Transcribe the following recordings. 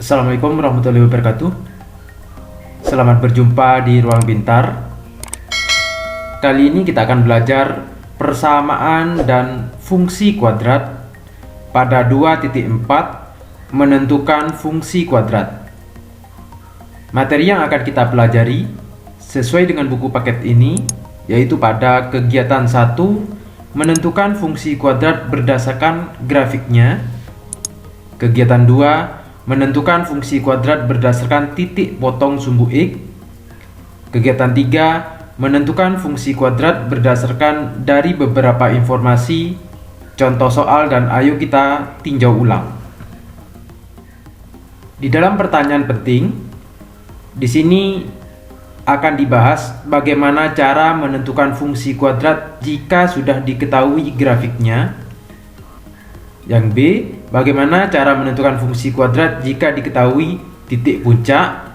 Assalamualaikum warahmatullahi wabarakatuh. Selamat berjumpa di Ruang Pintar. Kali ini kita akan belajar persamaan dan fungsi kuadrat pada 2.4 menentukan fungsi kuadrat. Materi yang akan kita pelajari sesuai dengan buku paket ini yaitu pada kegiatan 1 menentukan fungsi kuadrat berdasarkan grafiknya. Kegiatan 2 menentukan fungsi kuadrat berdasarkan titik potong sumbu X. Kegiatan 3 menentukan fungsi kuadrat berdasarkan dari beberapa informasi, contoh soal, dan ayo kita tinjau ulang. Di dalam pertanyaan penting, di sini akan dibahas bagaimana cara menentukan fungsi kuadrat jika sudah diketahui grafiknya. Yang B, bagaimana cara menentukan fungsi kuadrat jika diketahui titik puncak,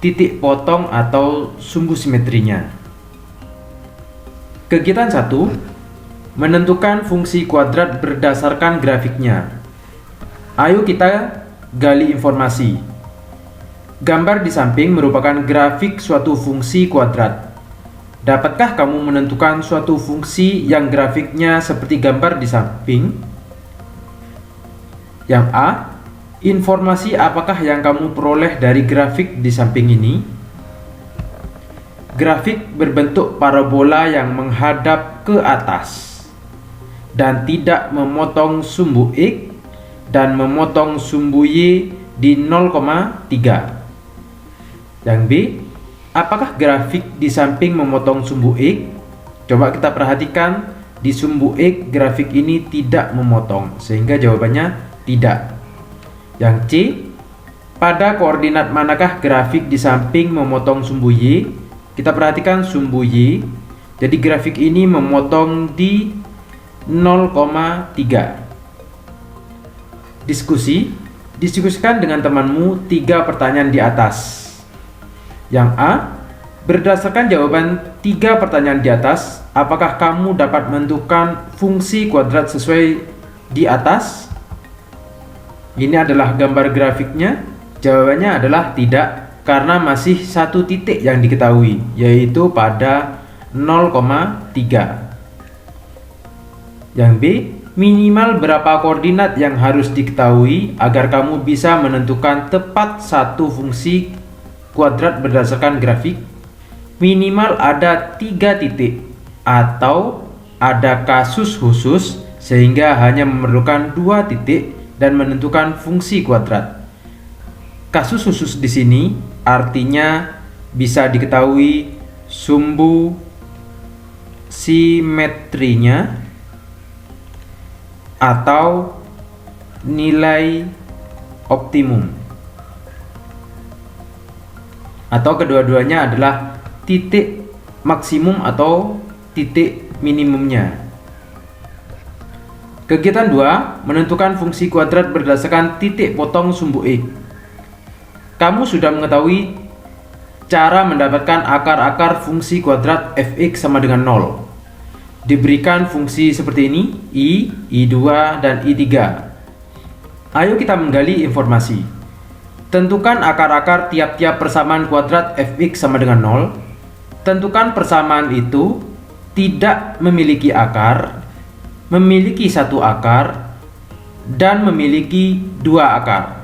titik potong, atau sumbu simetrinya. Kegiatan 1, menentukan fungsi kuadrat berdasarkan grafiknya. Ayo kita gali informasi. Gambar di samping merupakan grafik suatu fungsi kuadrat. Dapatkah kamu menentukan suatu fungsi yang grafiknya seperti gambar di samping? Yang A, informasi apakah yang kamu peroleh dari grafik di samping ini? Grafik berbentuk parabola yang menghadap ke atas dan tidak memotong sumbu X dan memotong sumbu Y di 0,3. Yang B, apakah grafik di samping memotong sumbu X? Coba kita perhatikan, di sumbu X grafik ini tidak memotong, sehingga jawabannya tidak. Yang C, pada koordinat manakah grafik di samping memotong sumbu Y? Kita perhatikan sumbu Y. Jadi grafik ini memotong di 0,3. Diskusikan dengan temanmu 3 pertanyaan di atas. Yang A, berdasarkan jawaban 3 pertanyaan di atas, apakah kamu dapat menentukan fungsi kuadrat sesuai di atas? Ini adalah gambar grafiknya. Jawabannya adalah tidak, karena masih satu titik yang diketahui, yaitu pada 0,3. Yang B, minimal berapa koordinat yang harus diketahui agar kamu bisa menentukan tepat satu fungsi kuadrat berdasarkan grafik? Minimal ada 3 titik, atau ada kasus khusus sehingga hanya memerlukan 2 titik dan menentukan fungsi kuadrat. Kasus khusus di sini artinya bisa diketahui sumbu simetrinya atau nilai optimum, atau kedua-duanya adalah titik maksimum atau titik minimumnya. Kegiatan 2, menentukan fungsi kuadrat berdasarkan titik potong sumbu X. Kamu sudah mengetahui cara mendapatkan akar-akar fungsi kuadrat fx sama dengan 0. Diberikan fungsi seperti ini, I, I2, dan I3. Ayo kita menggali informasi. Tentukan akar-akar tiap-tiap persamaan kuadrat fx sama dengan 0. Tentukan persamaan itu tidak memiliki akar, memiliki satu akar, dan memiliki 2 akar.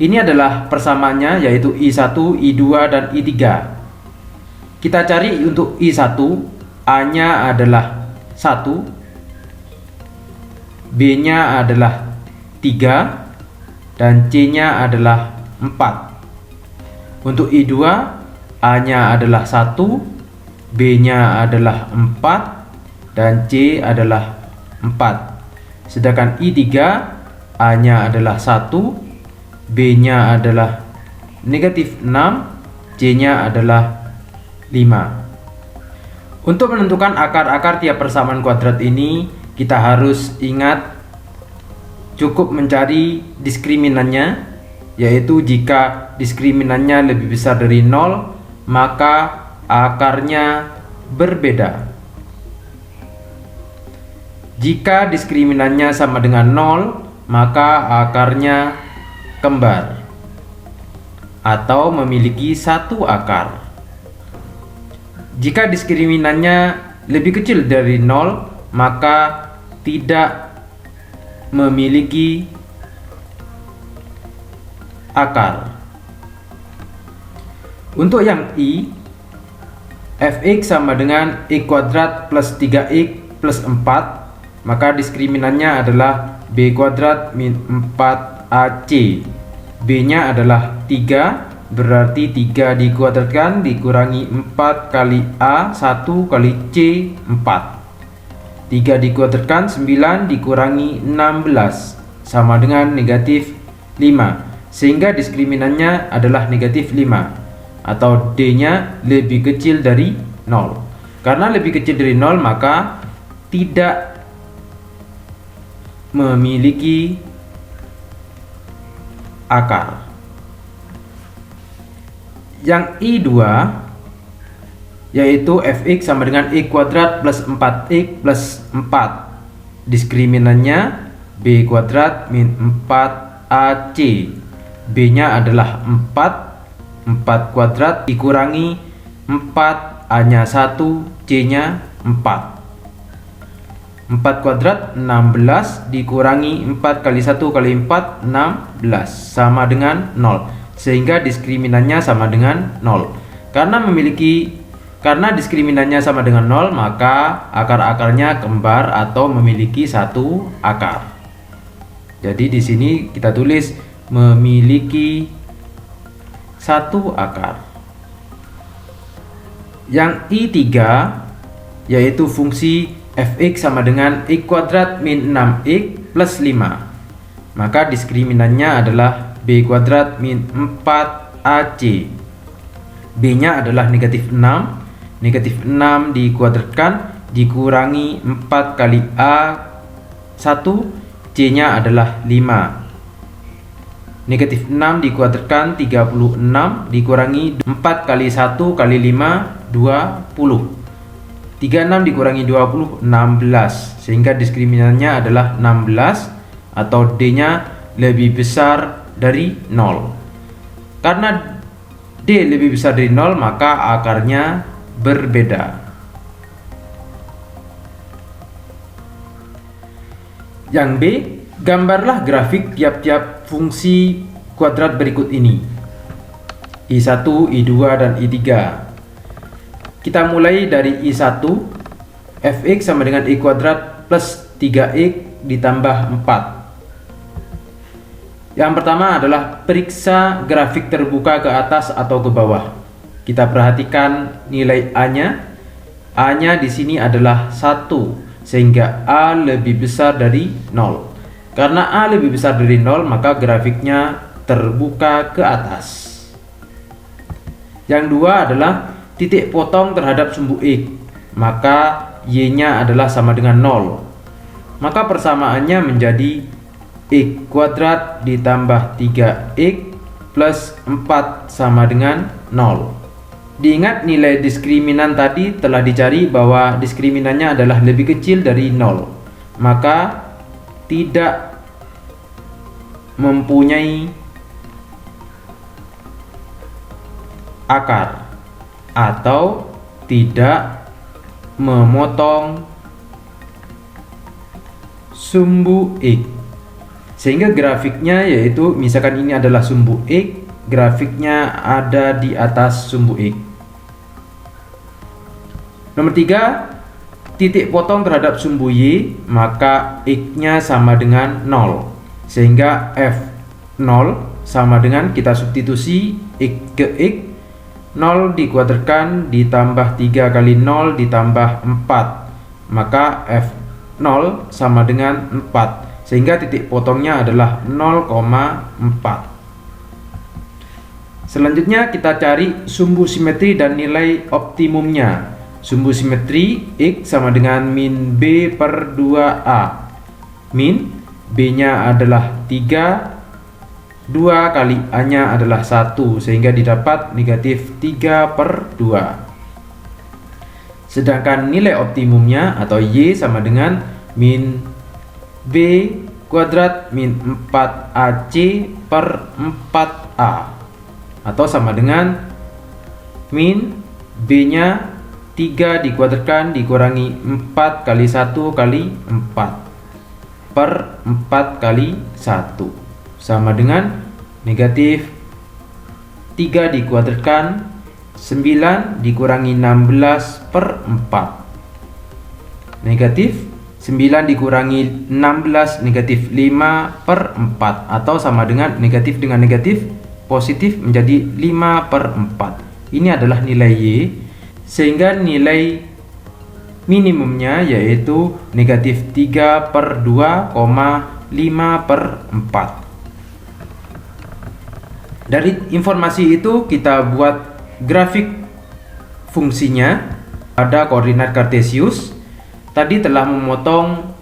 Ini adalah persamaannya, yaitu I1, I2, dan I3. Kita cari untuk I1, A-nya adalah 1, B-nya adalah 3, dan C-nya adalah 4. Untuk I2, A-nya adalah 1, B-nya adalah 4, dan C adalah 4. Sedangkan I3, A-nya adalah 1, B-nya adalah negatif 6, C-nya adalah 5. Untuk menentukan akar-akar tiap persamaan kuadrat ini, kita harus ingat cukup mencari diskriminannya, yaitu jika diskriminannya lebih besar dari 0, maka akarnya berbeda. Jika diskriminannya sama dengan 0, maka akarnya kembar. atau memiliki satu akar. Jika diskriminannya lebih kecil dari 0, maka tidak memiliki akar. Untuk yang I, fx sama dengan x kuadrat plus 3x plus 4, maka diskriminannya adalah b kuadrat min 4ac. B nya adalah 3, berarti 3 dikuadratkan dikurangi 4 kali A 1 kali C 4. 3 dikuadratkan 9 dikurangi 16 sama dengan negatif 5, sehingga diskriminannya adalah negatif 5 atau D nya lebih kecil dari 0. Karena lebih kecil dari 0 maka tidak memiliki akar. Yang I2 yaitu fx sama dengan x kuadrat plus 4x plus 4. Diskriminannya b kuadrat min 4ac. B nya adalah 4 kuadrat dikurangi 4, A nya 1, C nya 4. 4 kuadrat 16 dikurangi 4 kali 1 kali 4 16 sama dengan 0, sehingga diskriminannya sama dengan 0. Karena diskriminannya sama dengan 0, maka akar-akarnya kembar atau memiliki satu akar. Jadi di sini kita tulis memiliki satu akar. Yang I3 yaitu fungsi fx sama dengan x kuadrat min 6x plus 5, maka diskriminannya adalah b kuadrat min 4ac. B nya adalah negatif 6. Negatif 6 dikuadratkan dikurangi 4 kali A 1, C nya adalah 5. Negatif 6 dikuadratkan 36 dikurangi 4 kali 1 kali 5 20. 36 dikurangi 20 16, sehingga diskriminannya adalah 16 atau D nya lebih besar dari 0. Karena D lebih besar dari 0, maka akarnya berbeda. Yang B, gambarlah grafik tiap-tiap fungsi kuadrat berikut ini: I1, I2, dan I3. Kita mulai dari I1. Fx sama dengan x kuadrat plus 3x ditambah 4. Yang pertama adalah periksa grafik terbuka ke atas atau ke bawah. Kita perhatikan nilai A-nya. A-nya di sini adalah 1, sehingga A lebih besar dari 0. Karena A lebih besar dari 0, maka grafiknya terbuka ke atas. Yang dua adalah titik potong terhadap sumbu X, maka Y-nya adalah sama dengan 0. Maka persamaannya menjadi x kuadrat ditambah 3x plus 4 sama dengan 0. Diingat nilai diskriminan tadi telah dicari bahwa diskriminannya adalah lebih kecil dari 0, maka tidak mempunyai akar atau tidak memotong sumbu X, sehingga grafiknya yaitu misalkan ini adalah sumbu X, grafiknya ada di atas sumbu X. Nomor 3, titik potong terhadap sumbu Y, maka X nya sama dengan 0, sehingga F0 sama dengan, kita substitusi X ke X, 0 dikuadratkan ditambah 3 kali 0 ditambah 4, maka F0 sama dengan 4, sehingga titik potongnya adalah 0,4. Selanjutnya kita cari sumbu simetri dan nilai optimumnya. Sumbu simetri X sama dengan min B per 2A. Min B nya adalah 3, 2 kali A nya adalah 1, sehingga didapat negatif 3 per 2. Sedangkan nilai optimumnya atau Y sama dengan min B kuadrat min 4AC per 4A. atau sama dengan min B-nya 3 dikuadratkan dikurangi 4 kali 1 kali 4 per 4 kali 1 sama dengan negatif 3 dikuadratkan 9 dikurangi 16 per 4 negatif 9 dikurangi 16 negatif 5 per 4 atau sama dengan negatif dengan negatif positif menjadi 5 per 4. Ini adalah nilai Y, sehingga nilai minimumnya yaitu negatif 3 per 2, 5 per 4. Dari informasi itu kita buat grafik fungsinya pada koordinat kartesius. Tadi telah memotong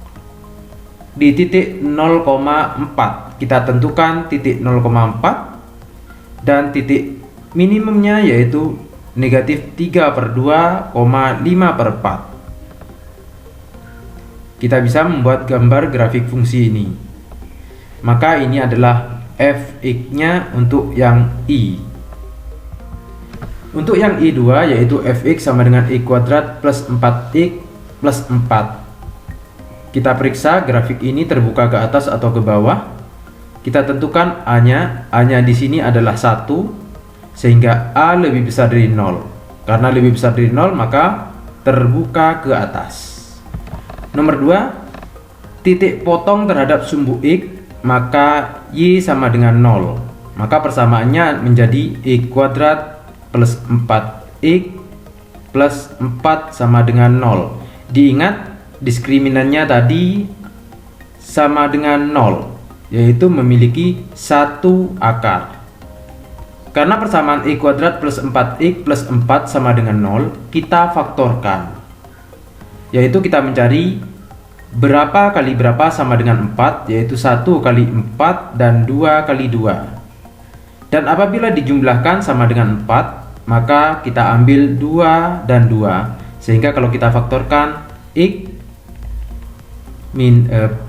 di titik 0,4. Kita tentukan titik 0,4 dan titik minimumnya yaitu negatif 3 per 2, 5 per 4. Kita bisa membuat gambar grafik fungsi ini. Maka ini adalah fx-nya untuk yang I. Untuk yang I2 yaitu fx sama dengan I kuadrat plus 4x plus 4. Kita periksa grafik ini terbuka ke atas atau ke bawah. Kita tentukan A-nya. A-nya di sini adalah 1, sehingga A lebih besar dari 0. Karena lebih besar dari 0 maka terbuka ke atas. Nomor 2, titik potong terhadap sumbu X, maka Y sama dengan 0. Maka persamaannya menjadi Y kuadrat plus 4X plus 4 sama dengan 0. Diingat diskriminannya tadi sama dengan 0, yaitu memiliki satu akar. Karena persamaan Y kuadrat plus 4X plus 4 sama dengan 0, kita faktorkan, yaitu kita mencari berapa kali berapa sama dengan 4, yaitu 1 kali 4 dan 2 kali 2. Dan apabila dijumlahkan sama dengan 4, maka kita ambil 2 dan 2, sehingga kalau kita faktorkan X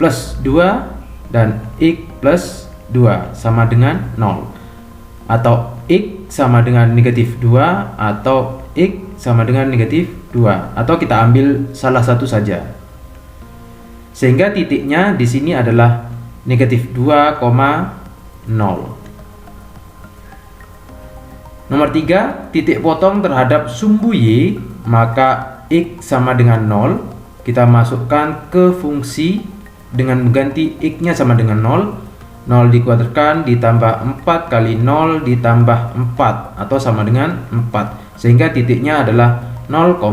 plus 2 dan X plus 2 sama dengan 0, atau X sama dengan negatif 2 atau X sama dengan negatif 2, atau kita ambil salah satu saja. Sehingga titiknya di sini adalah negatif 2,0. Nomor 3, titik potong terhadap sumbu Y, maka X sama dengan 0. Kita masukkan ke fungsi dengan mengganti X-nya sama dengan 0. 0 dikuadratkan ditambah 4 kali 0 ditambah 4 atau sama dengan 4, sehingga titiknya adalah 0,4.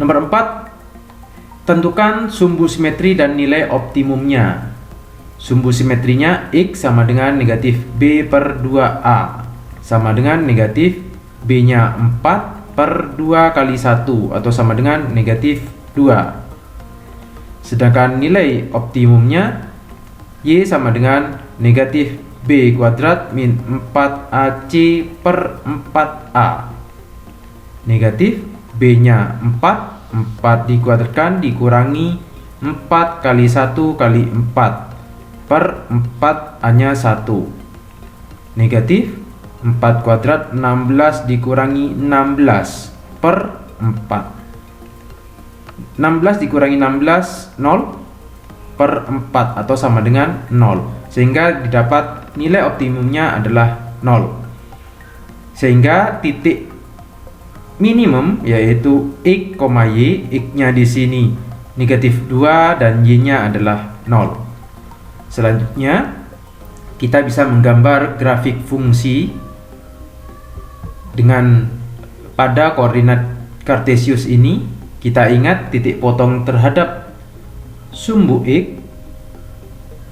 Nomor 4, tentukan sumbu simetri dan nilai optimumnya. Sumbu simetrinya X sama dengan negatif B per 2A sama dengan negatif B-nya 4 per 2 kali 1 atau sama dengan negatif 2. Sedangkan nilai optimumnya Y sama dengan negatif B kuadrat min 4AC per 4A. Negatif B-nya 4 dikuadratkan dikurangi 4 kali 1 kali 4 per 4 hanya 1. Negatif 4 kuadrat 16 dikurangi 16 per 4. 16 dikurangi 16 0 per 4 atau sama dengan 0, sehingga didapat nilai optimumnya adalah 0. Sehingga titik minimum yaitu X, Y, X-nya di sini negatif 2 dan Y-nya adalah 0. Selanjutnya kita bisa menggambar grafik fungsi dengan pada koordinat kartesius ini. Kita ingat titik potong terhadap sumbu X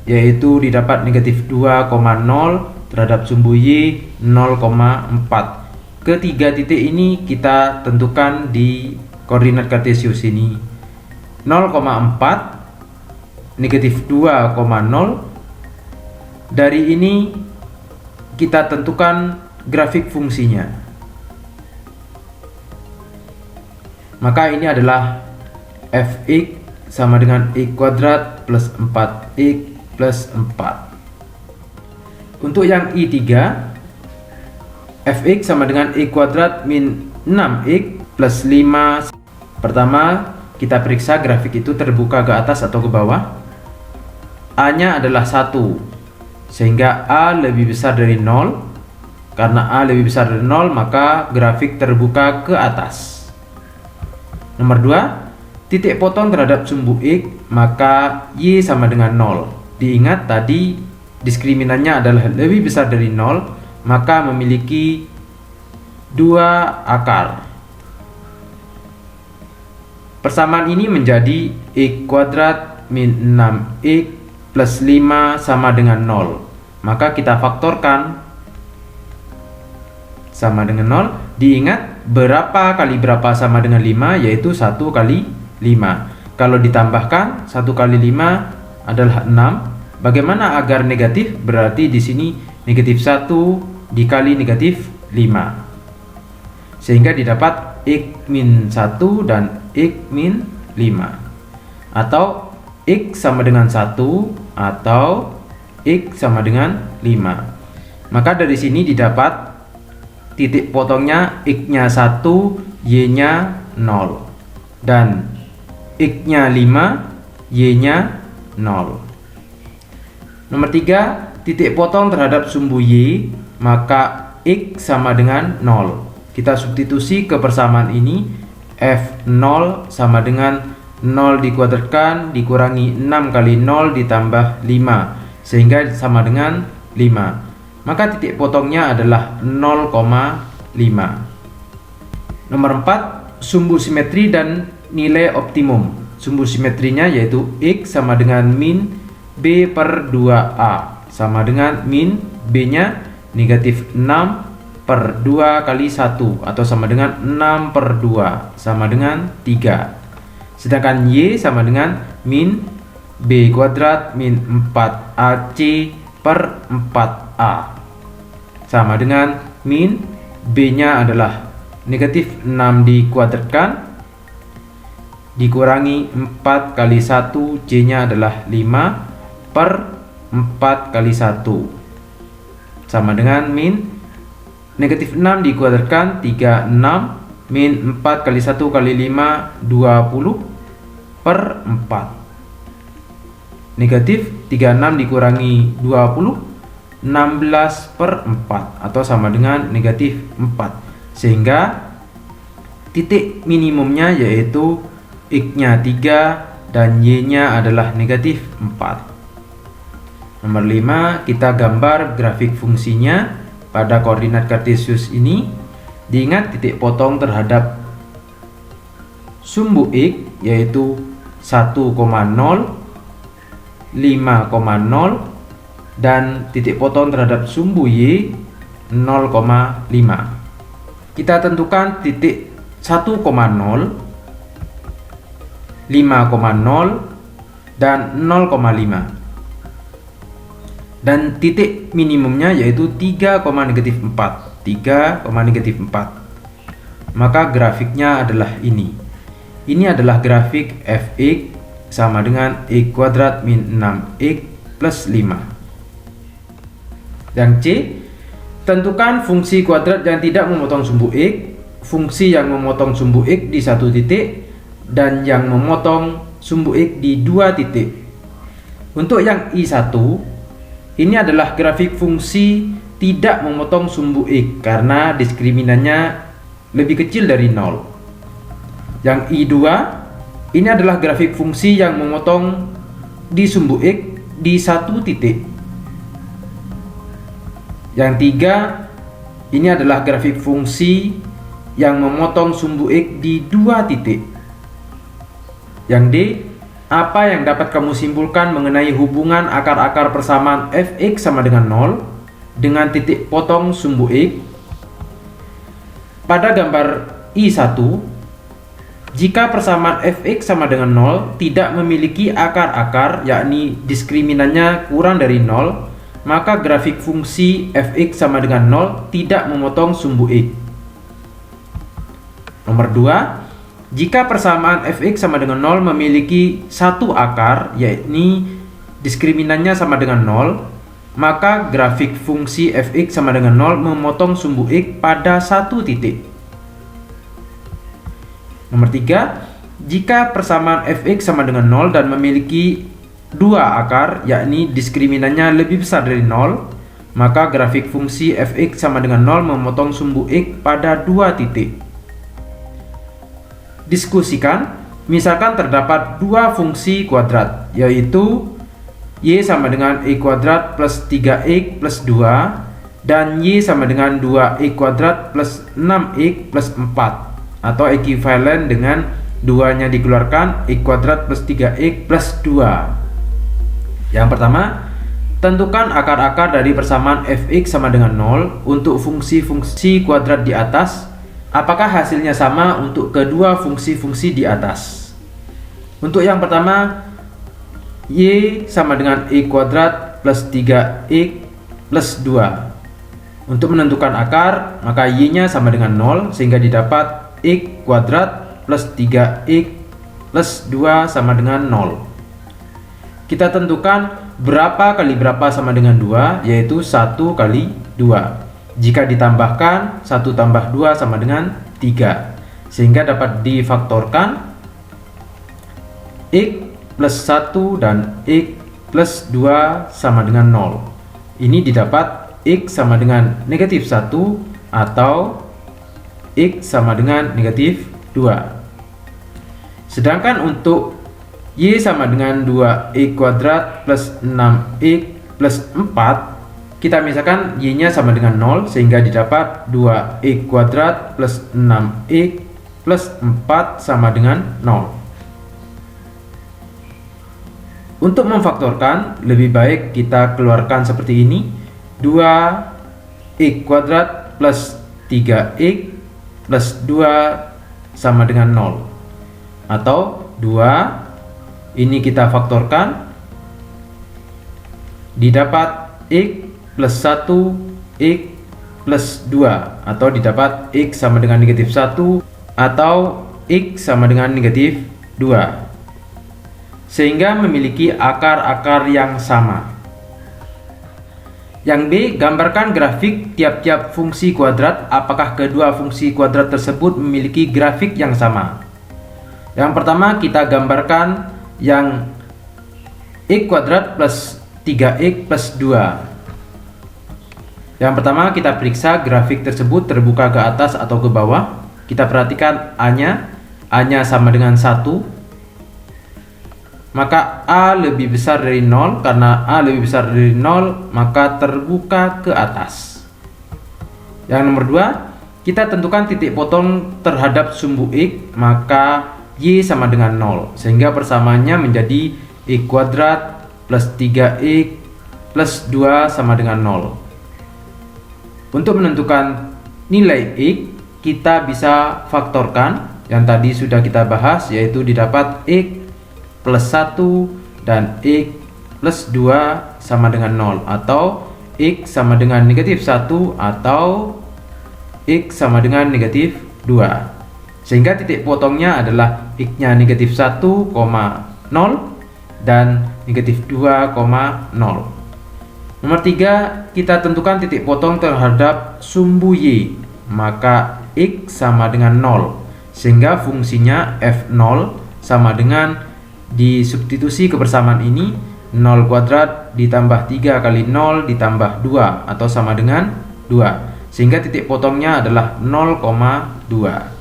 yaitu didapat negatif 2,0 terhadap sumbu Y 0,4. Ketiga titik ini kita tentukan di koordinat kartesius ini. 0,4 negatif 2,0. Dari ini kita tentukan grafik fungsinya. Maka ini adalah fx sama dengan x kuadrat plus 4x plus 4. Untuk yang I3, fx sama dengan x kuadrat min 6x plus 5. Pertama, kita periksa grafik itu terbuka ke atas atau ke bawah. A-nya adalah 1, sehingga A lebih besar dari 0. Karena A lebih besar dari 0, maka grafik terbuka ke atas. Nomor 2, titik potong terhadap sumbu X, maka Y sama dengan 0. Diingat tadi diskriminannya adalah lebih besar dari 0, maka memiliki 2 akar. Persamaan ini menjadi x kuadrat min 6x plus 5 sama dengan 0. Maka kita faktorkan sama dengan 0. Diingat berapa kali berapa sama dengan 5, yaitu 1 kali 5. Kalau ditambahkan 1 kali 5 adalah 6. Bagaimana agar negatif? Berarti di sini negatif 1 dikali negatif 5. Sehingga didapat x min 1 dan x min 5. Atau x sama dengan 1 atau x sama dengan 5. Maka dari sini didapat titik potongnya x-nya 1, y-nya 0. Dan x-nya 5, y-nya 0. Nomor 3, titik potong terhadap sumbu y, maka x sama dengan 0. Kita substitusi ke persamaan ini, f0 sama dengan 0 dikuadratkan dikurangi 6 kali 0 ditambah 5, sehingga sama dengan 5. Maka titik potongnya adalah 0,5. Nomor 4, sumbu simetri dan nilai optimum. Sumbu simetrinya yaitu x sama dengan min b per 2a, sama dengan min b-nya negatif 6 per 2 kali 1, atau sama dengan 6 per 2, sama dengan 3. Sedangkan y sama dengan min b kuadrat min 4ac per 4a, sama dengan min b-nya adalah negatif 6 dikuadratkan dikurangi 4 kali 1, c-nya adalah 5 per 4 kali 1, sama dengan min negatif 6 dikuadratkan 36 min 4 kali 1 kali 5 20 per 4. Negatif 36 dikurangi 20 16 per 4, atau sama dengan negatif 4. Sehingga titik minimumnya yaitu x-nya 3 dan y-nya adalah negatif 4. Nomor 5, kita gambar grafik fungsinya. Pada koordinat kartesius ini, diingat titik potong terhadap sumbu x yaitu 1,0, 5,0, dan titik potong terhadap sumbu y 0,5. Kita tentukan titik 1,0, 5,0, dan 0,5. Dan titik minimumnya yaitu 3,-4. Maka grafiknya adalah ini. Ini adalah grafik fx sama dengan x kuadrat min 6x plus 5. Yang C, tentukan fungsi kuadrat yang tidak memotong sumbu x, fungsi yang memotong sumbu x di satu titik, dan yang memotong sumbu x di dua titik. Untuk yang I1, ini adalah grafik fungsi tidak memotong sumbu x karena diskriminannya lebih kecil dari 0. Yang I2, ini adalah grafik fungsi yang memotong di sumbu x di satu titik. Yang 3, ini adalah grafik fungsi yang memotong sumbu x di dua titik. Yang D, apa yang dapat kamu simpulkan mengenai hubungan akar-akar persamaan fx sama dengan 0 dengan titik potong sumbu x? Pada gambar I1, jika persamaan fx sama dengan 0 tidak memiliki akar-akar, yakni diskriminannya kurang dari 0, maka grafik fungsi fx sama dengan 0 tidak memotong sumbu x. Nomor 2, jika persamaan fx sama dengan 0 memiliki satu akar, yakni diskriminannya sama dengan 0, maka grafik fungsi fx sama dengan 0 memotong sumbu x pada satu titik. Nomor 3, jika persamaan fx sama dengan 0 dan memiliki dua akar, yakni diskriminannya lebih besar dari 0, maka grafik fungsi fx sama dengan 0 memotong sumbu x pada dua titik. Diskusikan, misalkan terdapat dua fungsi kuadrat, yaitu y sama dengan e kuadrat plus 3x plus 2 dan y sama dengan 2x kuadrat plus 6x plus 4, atau ekuivalen dengan duanya dikeluarkan x kuadrat plus 3x plus 2. Yang pertama, tentukan akar-akar dari persamaan fx sama dengan 0 untuk fungsi-fungsi kuadrat di atas. Apakah hasilnya sama untuk kedua fungsi-fungsi di atas? Untuk yang pertama, y sama dengan e kuadrat plus 3x plus 2. Untuk menentukan akar, maka y-nya sama dengan 0, sehingga didapat x kuadrat plus 3x plus 2 sama dengan 0. Kita tentukan berapa kali berapa sama dengan 2, yaitu 1 kali 2. Jika ditambahkan, 1 tambah 2 sama dengan 3, sehingga dapat difaktorkan x plus 1 dan x plus 2 sama dengan 0. Ini didapat x sama dengan negatif 1 atau x sama dengan negatif 2. Sedangkan untuk y sama dengan 2x kuadrat plus 6x plus 4, kita misalkan y-nya sama dengan 0, sehingga didapat 2x kuadrat plus 6x plus 4 sama dengan 0. Untuk memfaktorkan, lebih baik kita keluarkan seperti ini: 2x kuadrat plus 3x plus 2 sama dengan 0. Atau 2, ini kita faktorkan, didapat x plus 1 x plus 2, atau didapat x sama dengan negatif 1 atau x sama dengan negatif 2, sehingga memiliki akar-akar yang sama. Yang B, gambarkan grafik tiap-tiap fungsi kuadrat. Apakah kedua fungsi kuadrat tersebut memiliki grafik yang sama? Yang pertama, kita gambarkan yang x kuadrat plus 3x plus 2. Yang pertama, kita periksa grafik tersebut terbuka ke atas atau ke bawah. Kita perhatikan A-nya sama dengan 1. Maka A lebih besar dari 0. Karena A lebih besar dari 0, maka terbuka ke atas. Yang nomor 2, kita tentukan titik potong terhadap sumbu x, maka y sama dengan 0, sehingga persamaannya menjadi x kuadrat plus 3x plus 2 sama dengan 0. Untuk menentukan nilai x, kita bisa faktorkan yang tadi sudah kita bahas, yaitu didapat x plus 1 dan x plus 2 sama dengan 0, atau x sama dengan negatif 1 atau x sama dengan negatif 2, sehingga titik potongnya adalah x-nya negatif 1, 0 dan negatif 2, 0. Nomor 3, kita tentukan titik potong terhadap sumbu y, maka x sama dengan 0, sehingga fungsinya f0 sama dengan, disubstitusi kebersamaan ini, 0 kuadrat ditambah 3 kali 0 ditambah 2, atau sama dengan 2, sehingga titik potongnya adalah 0,2.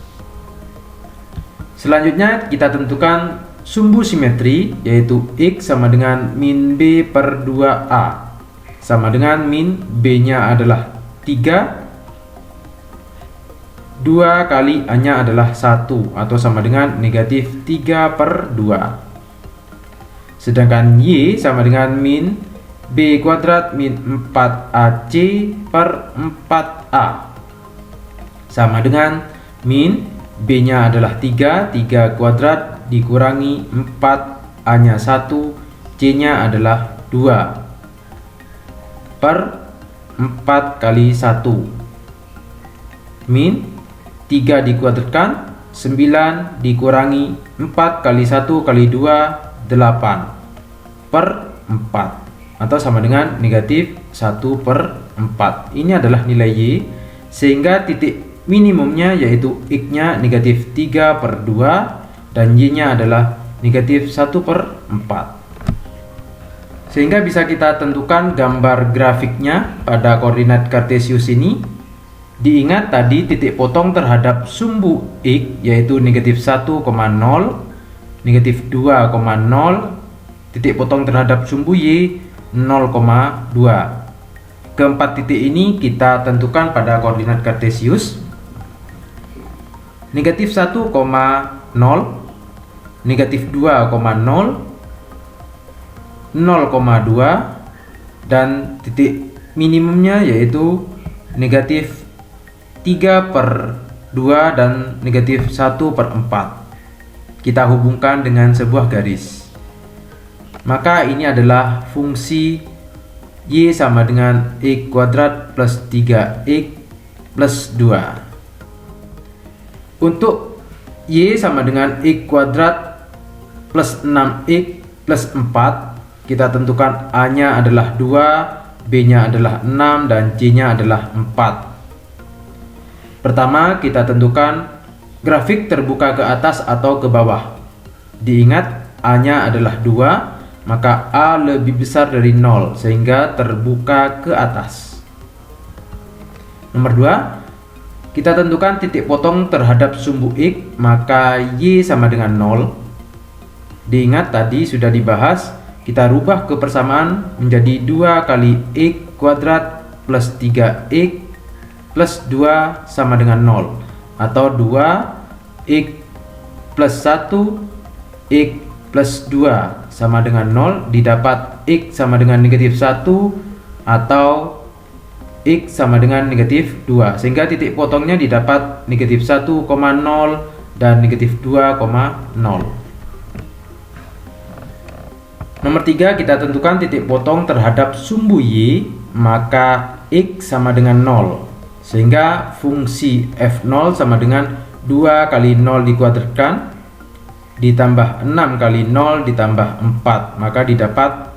Selanjutnya kita tentukan sumbu simetri, yaitu x sama dengan min b per 2a, sama dengan min b-nya adalah 3, 2 kali a-nya adalah 1, atau sama dengan negatif 3 per 2. Sedangkan y sama dengan min b kuadrat min 4ac per 4a, sama dengan min b-nya adalah 3, 3 kuadrat dikurangi 4, a-nya 1, c-nya adalah 2 per 4 kali 1, min 3 dikuadratkan, 9 dikurangi 4 kali 1 kali 2, 8 per 4. atau sama dengan negatif 1/4. Ini adalah nilai Y, sehingga titik minimumnya yaitu X-nya negatif 3/2 dan Y-nya adalah negatif 1/4. Sehingga bisa kita tentukan gambar grafiknya pada koordinat kartesius ini. Diingat tadi titik potong terhadap sumbu X yaitu negatif 1,0, negatif 2,0, titik potong terhadap sumbu Y 0,2. Keempat titik ini kita tentukan pada koordinat kartesius. Negatif 1,0, negatif 2,0, 0,2 dan titik minimumnya yaitu negatif 3/2 dan negatif 1/4. Kita hubungkan dengan sebuah garis. Maka ini adalah fungsi Y sama dengan X kuadrat plus 3X plus 2. Untuk Y sama dengan X kuadrat plus 6X plus 4, kita tentukan A-nya adalah 2, B-nya adalah 6, dan C-nya adalah 4. Pertama, kita tentukan grafik terbuka ke atas atau ke bawah. Diingat, A-nya adalah 2, maka A lebih besar dari 0, sehingga terbuka ke atas. Nomor 2, kita tentukan titik potong terhadap sumbu X, maka Y sama dengan 0. Diingat, tadi sudah dibahas, kita rubah kebersamaan menjadi 2 kali X kuadrat plus 3X plus 2 sama dengan 0, atau 2X plus 1 X plus 2 sama dengan 0, didapat X sama dengan negatif 1 atau X sama dengan negatif 2, sehingga titik potongnya didapat negatif 1,0 dan negatif 2,0. Nomor 3, kita tentukan titik potong terhadap sumbu Y, maka X sama dengan 0, sehingga fungsi F0 sama dengan 2 kali 0 dikuadratkan ditambah 6 kali 0 ditambah 4, maka didapat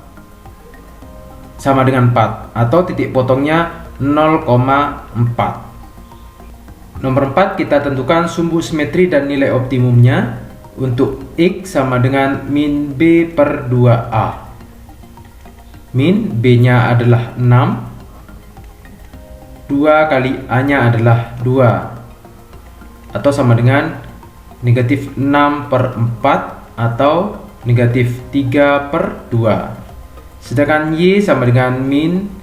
sama dengan 4, atau titik potongnya 0,4. Nomor 4, kita tentukan sumbu simetri dan nilai optimumnya. Untuk X sama dengan min B/2A. Min B-nya adalah 6, 2 kali A-nya adalah 2, atau sama dengan negatif 6/4 atau negatif 3/2. Sedangkan Y sama dengan min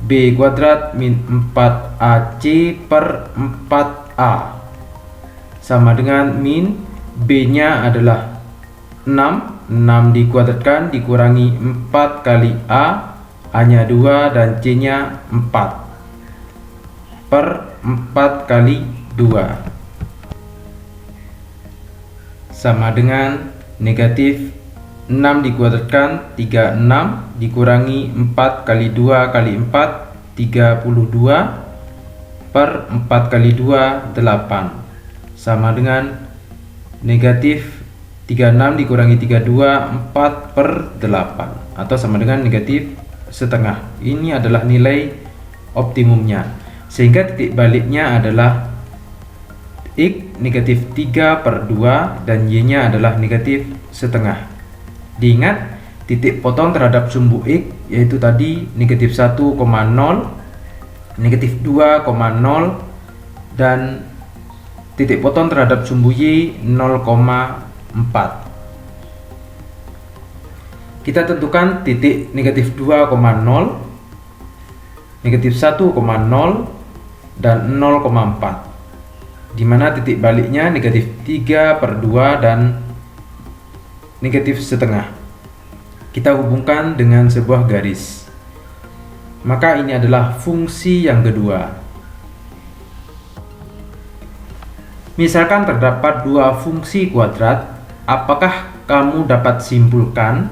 B kuadrat min 4AC/4A, sama dengan min B-nya adalah 6 dikuadratkan dikurangi 4 kali A, A-nya 2 dan C-nya 4/4 kali 2, sama dengan negatif 6 dikuadratkan 36 dikurangi 4 kali 2 kali 4, 32/4 kali 2, 8, sama dengan negatif 36 dikurangi 32, 4/8, atau sama dengan negatif setengah. Ini adalah nilai optimumnya, sehingga titik baliknya adalah X negatif 3/2 dan Y-nya adalah negatif setengah. Diingat, titik potong terhadap sumbu X yaitu tadi negatif 1,0, negatif 2,0, dan titik potong terhadap sumbu Y 0,4. Kita tentukan titik negatif 2,0, negatif 1,0, dan 0,4, di mana titik baliknya negatif 3/2 dan negatif setengah. Kita hubungkan dengan sebuah garis. Maka ini adalah fungsi yang kedua. Misalkan terdapat dua fungsi kuadrat, apakah kamu dapat simpulkan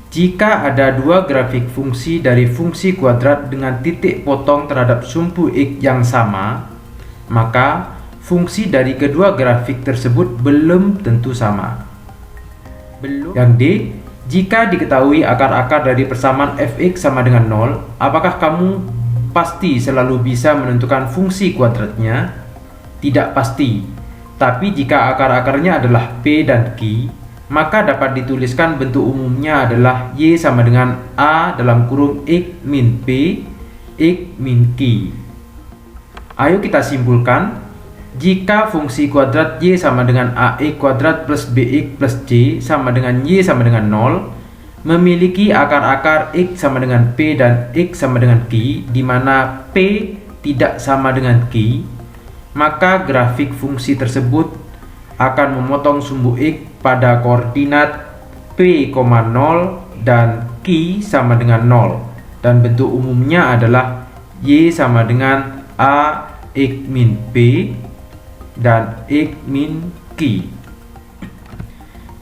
jika ada dua grafik fungsi dari fungsi kuadrat dengan titik potong terhadap sumbu X yang sama, maka fungsi dari kedua grafik tersebut belum tentu sama. Yang D, Jika diketahui akar-akar dari persamaan fx sama dengan 0, apakah kamu pasti selalu bisa menentukan fungsi kuadratnya? Tidak pasti. Tapi jika akar-akarnya adalah p dan q, maka dapat dituliskan bentuk umumnya adalah y sama dengan a dalam kurung x min p, x min q. Ayo kita simpulkan. Jika fungsi kuadrat y sama dengan ax kuadrat plus bx plus c sama dengan y sama dengan 0, memiliki akar-akar x sama dengan p dan x sama dengan q, di mana p tidak sama dengan q, maka grafik fungsi tersebut akan memotong sumbu x pada koordinat p, 0 dan q sama dengan 0, dan bentuk umumnya adalah y sama dengan a x min p dan x min q.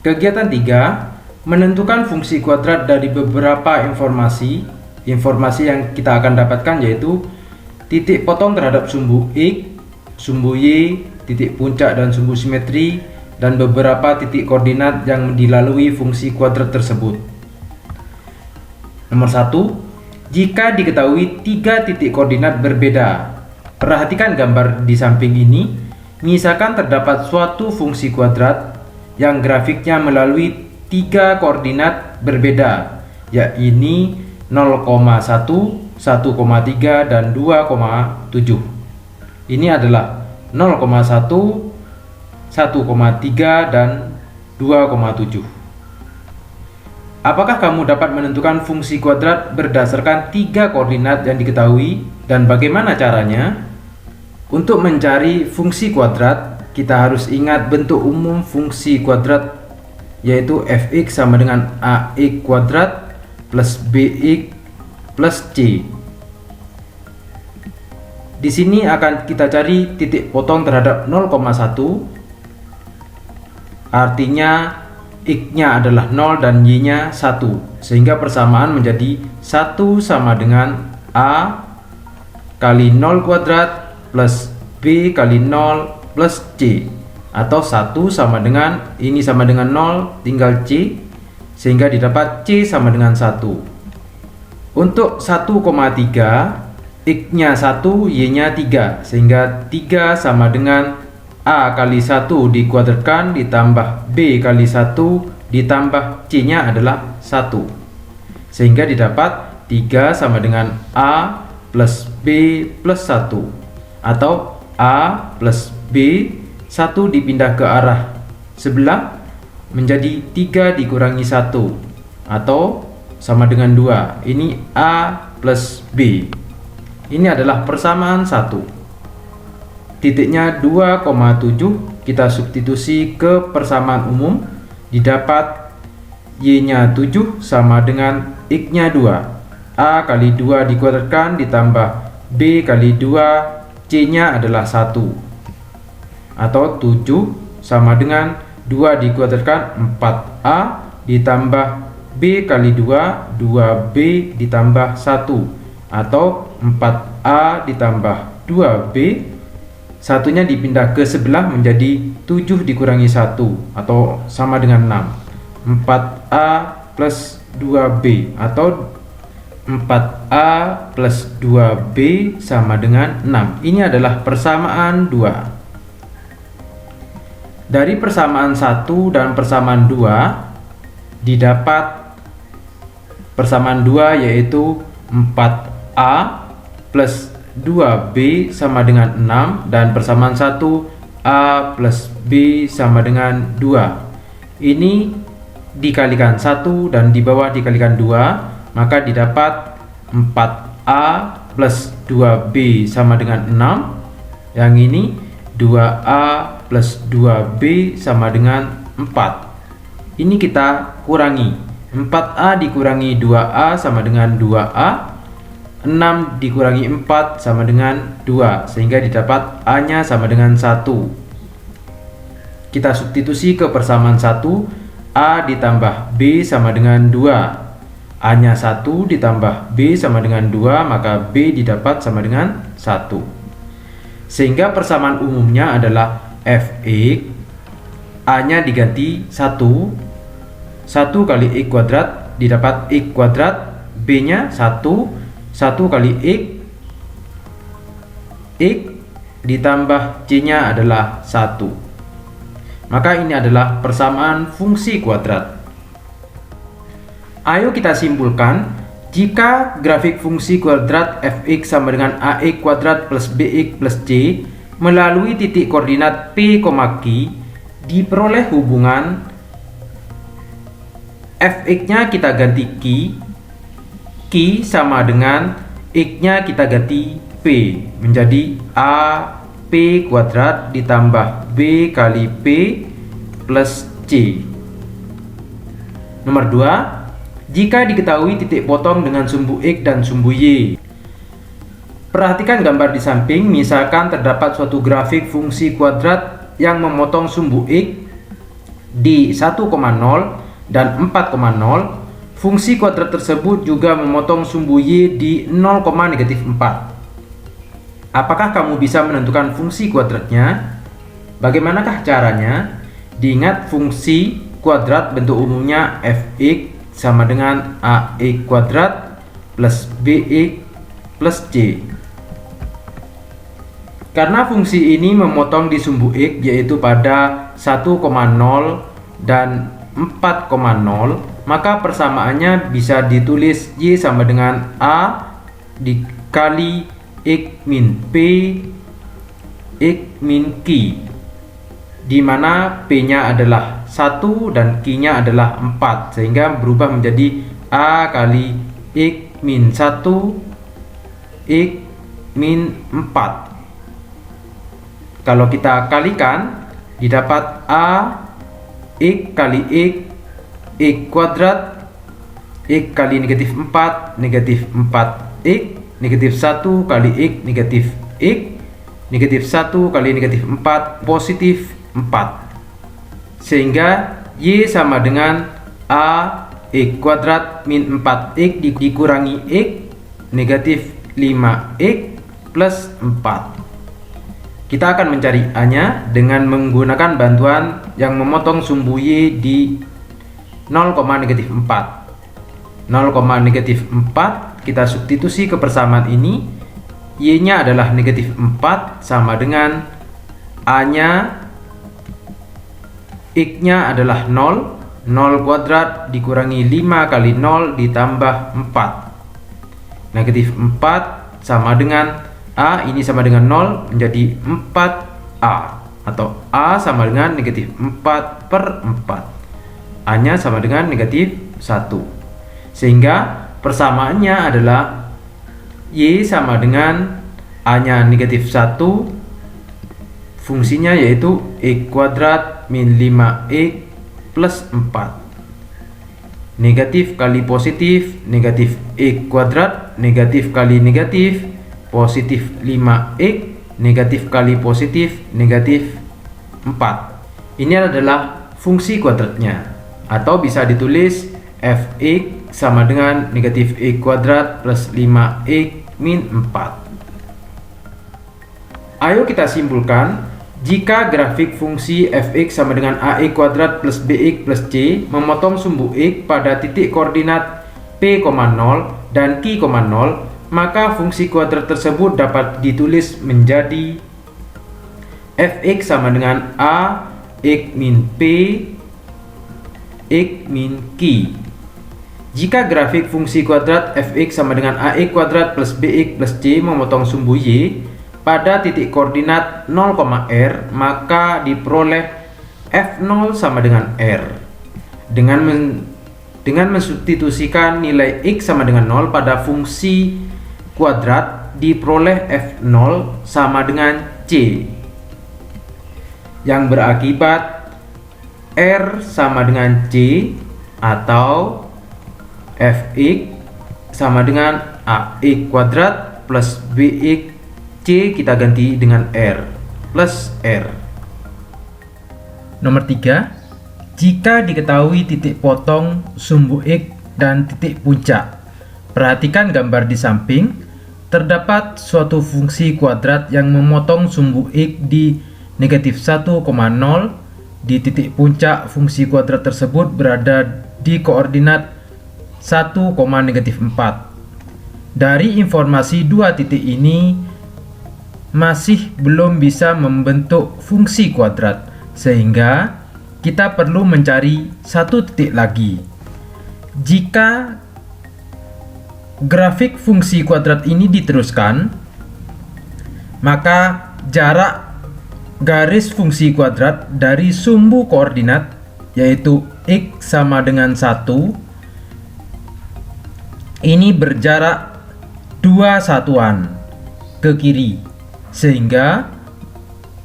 Kegiatan 3, menentukan fungsi kuadrat dari beberapa informasi. Informasi yang kita akan dapatkan yaitu titik potong terhadap sumbu x, sumbu y, titik puncak dan sumbu simetri, dan beberapa titik koordinat yang dilalui fungsi kuadrat tersebut. Nomor 1, jika diketahui 3 titik koordinat berbeda. Perhatikan gambar di samping ini. Misalkan terdapat suatu fungsi kuadrat yang grafiknya melalui 3 koordinat berbeda, yaitu 0,1, 1,3, dan 2,7. Ini adalah 0,1, 1,3, dan 2,7. Apakah kamu dapat menentukan fungsi kuadrat berdasarkan 3 koordinat yang diketahui dan bagaimana caranya? Untuk mencari fungsi kuadrat, kita harus ingat bentuk umum fungsi kuadrat, yaitu fx sama dengan ax kuadrat plus bx plus c. Di sini akan kita cari titik potong terhadap 0,1, artinya x-nya adalah 0 dan y-nya 1, sehingga persamaan menjadi 1 sama dengan a kali 0 kuadrat plus b kali 0 plus c, atau 1 sama dengan, ini sama dengan 0 tinggal c, sehingga didapat c sama dengan 1. Untuk 1,3, x-nya 1, y-nya 3, sehingga 3 sama dengan a kali 1 dikuadratkan ditambah b kali 1 ditambah c-nya adalah 1, sehingga didapat 3 sama dengan a plus b plus 1, atau a plus b 1 dipindah ke arah sebelah menjadi 3 dikurangi 1, atau sama dengan 2. Ini a plus b. Ini adalah persamaan 1. Titiknya 2,7 kita substitusi ke persamaan umum, didapat y-nya 7 sama dengan x-nya 2. A kali 2 dikuadratkan ditambah b kali 2, c-nya adalah 1, atau 7 sama dengan 2 dikuadratkan 4a ditambah b kali 2, 2b ditambah 1, atau 4a ditambah 2b, satunya dipindah ke sebelah menjadi 7 dikurangi 1, atau sama dengan 6, 4a plus 2b, atau 4a plus 2b sama dengan 6. Ini adalah persamaan 2. Dari persamaan 1 dan persamaan 2 didapat persamaan 2, yaitu 4a plus 2b sama dengan 6, dan persamaan 1 a plus b sama dengan 2. Ini dikalikan 1 dan di bawah dikalikan 2, maka didapat 4a plus 2b sama dengan 6. Yang ini 2a plus 2b sama dengan 4. Ini kita kurangi. 4a dikurangi 2a sama dengan 2a. 6 dikurangi 4 sama dengan 2, sehingga didapat a-nya sama dengan 1. Kita substitusi ke persamaan 1, a ditambah b sama dengan 2. A-nya 1 ditambah B sama dengan 2, maka B didapat sama dengan 1. Sehingga persamaan umumnya adalah Fx, A-nya diganti 1, 1 kali X kuadrat didapat X kuadrat, B-nya 1 kali X ditambah C-nya adalah 1. Maka ini adalah persamaan fungsi kuadrat. Ayo kita simpulkan, jika grafik fungsi kuadrat fx sama dengan ax kuadrat plus bx plus c melalui titik koordinat P, Q, diperoleh hubungan fx-nya kita ganti Q sama dengan x-nya kita ganti P menjadi a P kuadrat ditambah B kali P plus C. Nomor 2, jika diketahui titik potong dengan sumbu X dan sumbu Y. Perhatikan gambar di samping, misalkan terdapat suatu grafik fungsi kuadrat yang memotong sumbu X di 1,0 dan 4,0. Fungsi kuadrat tersebut juga memotong sumbu Y di 0,-4. Apakah kamu bisa menentukan fungsi kuadratnya? Bagaimanakah caranya? Diingat, fungsi kuadrat bentuk umumnya fx sama dengan ax kuadrat plus bx plus c. Karena fungsi ini memotong di sumbu x yaitu pada 1,0 dan 4,0, maka persamaannya bisa ditulis y sama dengan a dikali X min P X min Q, di mana P-nya adalah 1 dan Q-nya adalah 4, sehingga berubah menjadi A kali X min 1 X min 4. Kalau kita kalikan, didapat A X kali X kuadrat, X kali negatif 4 X, negatif 1 kali X negatif X, negatif 1 kali negatif 4 positif 4. Sehingga Y sama dengan A X kuadrat min 4X dikurangi X negatif 5X plus 4. Kita akan mencari A-nya dengan menggunakan bantuan yang memotong sumbu Y di 0,-4. 0,-4 kita substitusi ke persamaan ini, Y-nya adalah negatif 4 sama dengan A-nya, X-nya adalah 0 kuadrat dikurangi 5 kali 0 ditambah 4. Negatif 4 sama dengan A, ini sama dengan 0 menjadi 4A, atau A sama dengan negatif 4 per 4. A-nya sama dengan negatif 1. Sehingga persamaannya adalah Y sama dengan A-nya negatif 1, fungsinya yaitu X kuadrat min 5X plus 4. Negatif kali positif, negatif X kuadrat, negatif kali negatif, positif 5X, negatif kali positif, negatif 4. Ini adalah fungsi kuadratnya, atau bisa ditulis fx sama dengan negatif X kuadrat plus 5X min 4. Ayo kita simpulkan, jika grafik fungsi fx sama dengan ax kuadrat plus bx plus c memotong sumbu x pada titik koordinat P, 0 dan Q, 0, maka fungsi kuadrat tersebut dapat ditulis menjadi fx sama dengan a x min p x min q. Jika grafik fungsi kuadrat fx sama dengan ax kuadrat plus bx plus c memotong sumbu y pada titik koordinat 0, r, maka diperoleh f0 sama dengan r. Dengan mensubstitusikan nilai x sama dengan 0 pada fungsi kuadrat, diperoleh f0 sama dengan c, yang berakibat r sama dengan c, atau fx sama dengan ax kuadrat plus bx c kita ganti dengan r plus r. Nomor 3, jika diketahui titik potong sumbu x dan titik puncak. Perhatikan gambar di samping, terdapat suatu fungsi kuadrat yang memotong sumbu x di negatif 1,0. Di titik puncak fungsi kuadrat tersebut berada di koordinat 1, -4. Dari informasi dua titik ini masih belum bisa membentuk fungsi kuadrat, sehingga kita perlu mencari satu titik lagi. Jika grafik fungsi kuadrat ini diteruskan, maka jarak garis fungsi kuadrat dari sumbu koordinat yaitu x sama dengan 1 ini berjarak 2 satuan ke kiri, sehingga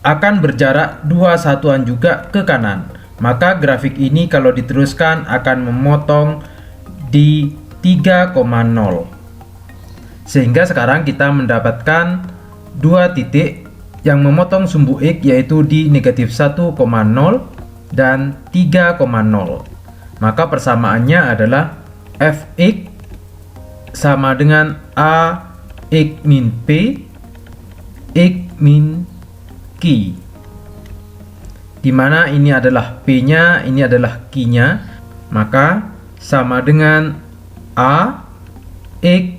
akan berjarak 2 satuan juga ke kanan. Maka grafik ini kalau diteruskan akan memotong di 3,0. Sehingga sekarang kita mendapatkan dua titik yang memotong sumbu x yaitu di -1,0 dan 3,0. Maka persamaannya adalah fx sama dengan a x min p x min q, dimana ini adalah p nya, ini adalah q nya. Maka sama dengan a x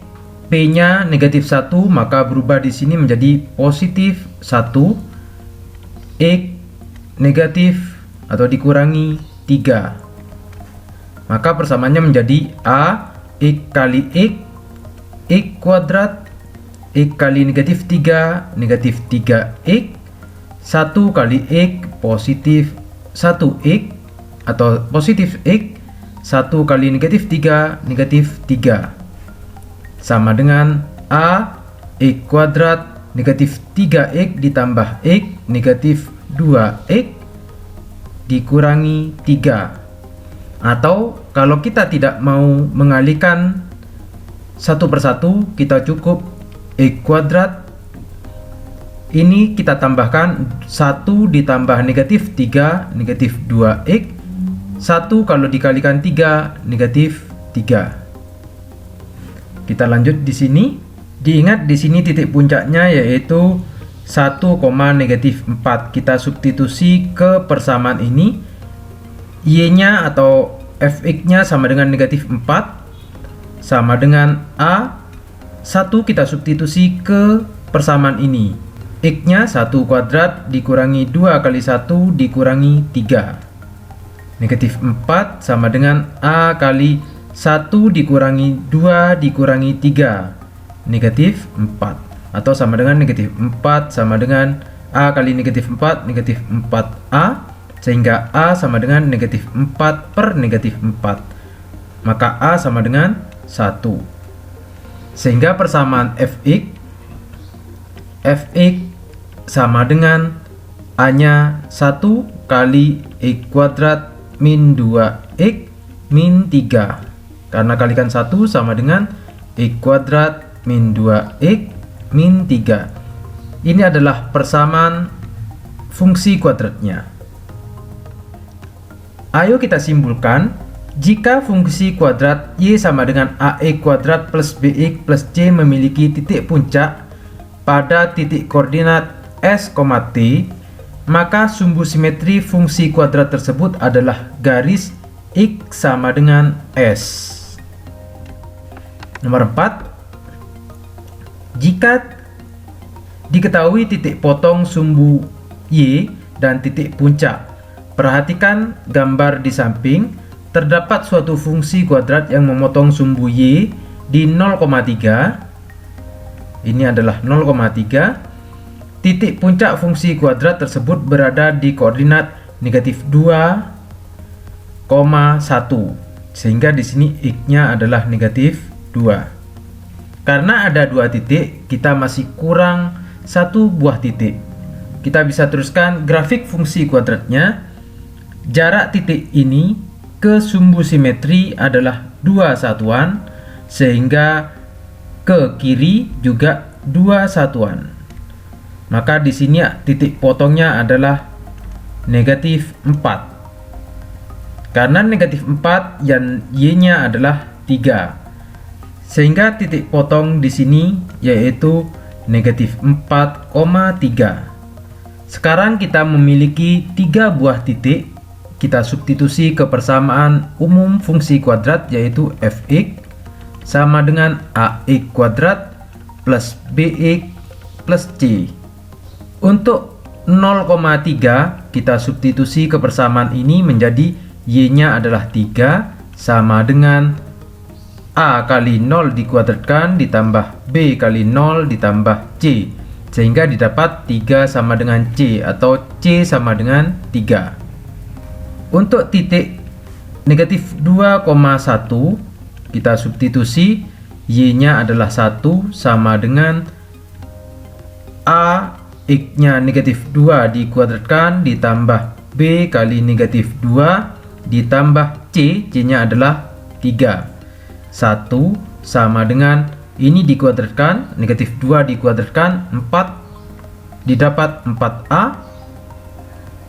p nya -1, maka berubah di sini menjadi +1 x negatif atau dikurangi 3. Maka persamaannya menjadi a x kali x kuadrat x kali -3 -3x 1 kali x positif 1x atau positif x 1 kali -3 -3 sama dengan a x kuadrat -3x ditambah x -2x dikurangi 3. Atau kalau kita tidak mau mengalihkan satu persatu, kita cukup x kuadrat ini kita tambahkan 1 ditambah -3 -2x 1 kalau dikalikan 3 -3. Kita lanjut di sini. Diingat di sini titik puncaknya yaitu 1,-4. Kita substitusi ke persamaan ini. Y-nya atau fx-nya sama dengan -4 sama dengan a. 1 kita substitusi ke persamaan ini. X-nya 1 kuadrat dikurangi 2 kali 1 dikurangi 3. -4 sama dengan a kali 1 dikurangi 2 dikurangi 3, -4. Atau sama dengan -4 sama dengan a kali -4, -4a, sehingga a sama dengan -4 per -4. Maka a sama dengan 1. Sehingga persamaan fx sama dengan a-nya 1 kali x kuadrat min 2x min 3. Karena kalikan 1 sama dengan x kuadrat min 2x min 3. Ini adalah persamaan fungsi kuadratnya. Ayo kita simpulkan. Jika fungsi kuadrat y sama dengan ax kuadrat plus bx plus c memiliki titik puncak pada titik koordinat s, t, maka sumbu simetri fungsi kuadrat tersebut adalah garis x sama dengan s. Nomor 4. Jika diketahui titik potong sumbu y dan titik puncak, perhatikan gambar di samping. Terdapat suatu fungsi kuadrat yang memotong sumbu y di 0,3. Ini adalah 0,3. Titik puncak fungsi kuadrat tersebut berada di koordinat -2,1. Sehingga di sini x-nya adalah -2. Karena ada dua titik, kita masih kurang satu buah titik. Kita bisa teruskan grafik fungsi kuadratnya. Jarak titik ini ke sumbu simetri adalah 2 satuan, sehingga ke kiri juga 2 satuan. Maka di sini titik potongnya adalah -4. Karena -4 dan y-nya adalah 3. Sehingga titik potong di sini yaitu -4,3. Sekarang kita memiliki 3 buah titik. kita substitusi ke persamaan umum fungsi kuadrat, yaitu fx sama dengan ax kuadrat plus bx plus c. Untuk 0,3 kita substitusi ke persamaan ini menjadi y-nya adalah 3 sama dengan a kali 0 dikuadratkan ditambah b kali 0 ditambah c, sehingga didapat 3 sama dengan c atau c sama dengan 3. Untuk titik negatif 2,1 kita substitusi, y-nya adalah 1 sama dengan a x-nya negatif 2 dikuadratkan ditambah b kali negatif 2 ditambah c, c-nya adalah 3. 1 sama dengan ini dikuadratkan, negatif 2 dikuadratkan 4, didapat 4a,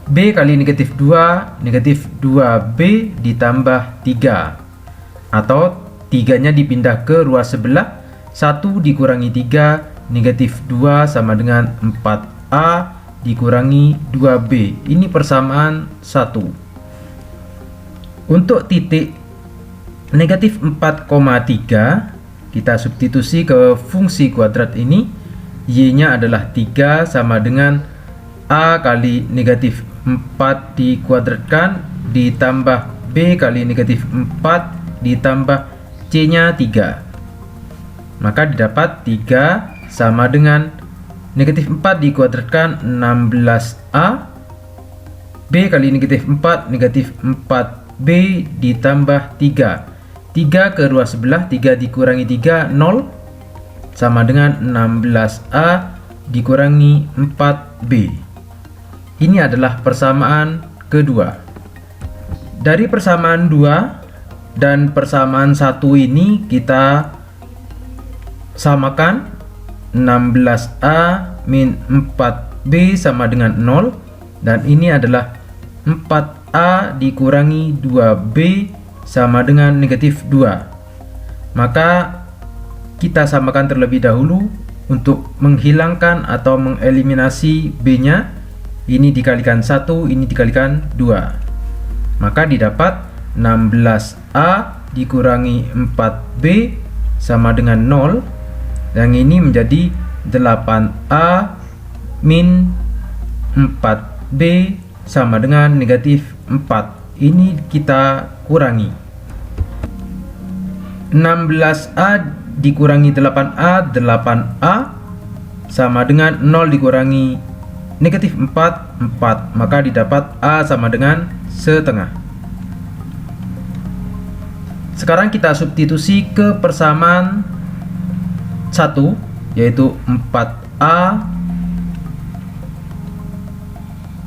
b kali negatif 2, negatif 2b ditambah 3, atau 3 nya dipindah ke ruas sebelah, 1 dikurangi 3, negatif 2 sama dengan 4a dikurangi 2b. Ini persamaan 1. Untuk titik negatif 4,3 kita substitusi ke fungsi kuadrat ini, y-nya adalah 3 sama dengan a kali negatif 4 dikuadratkan ditambah b kali negatif 4 ditambah c-nya 3. Maka didapat 3 sama dengan negatif 4 dikuadratkan 16a, b kali negatif 4, negatif 4b ditambah 3. 3 ke ruas sebelah, 3 dikurangi 3, 0 sama dengan 16a dikurangi 4b. Ini adalah persamaan kedua. Dari persamaan 2 dan persamaan 1 ini kita samakan, 16a min 4b sama dengan 0, dan ini adalah 4a dikurangi 2b sama dengan negatif 2. Maka kita samakan terlebih dahulu untuk menghilangkan atau mengeliminasi b-nya. Ini dikalikan 1, ini dikalikan 2. Maka didapat 16a dikurangi 4b sama dengan 0. Yang ini menjadi 8a min 4b sama dengan negatif 4. Ini kita kurangi. 16a dikurangi 8a, 8a sama dengan 0 dikurangi negatif 4, 4. Maka didapat a sama dengan setengah. Sekarang kita substitusi ke persamaan 1, yaitu 4a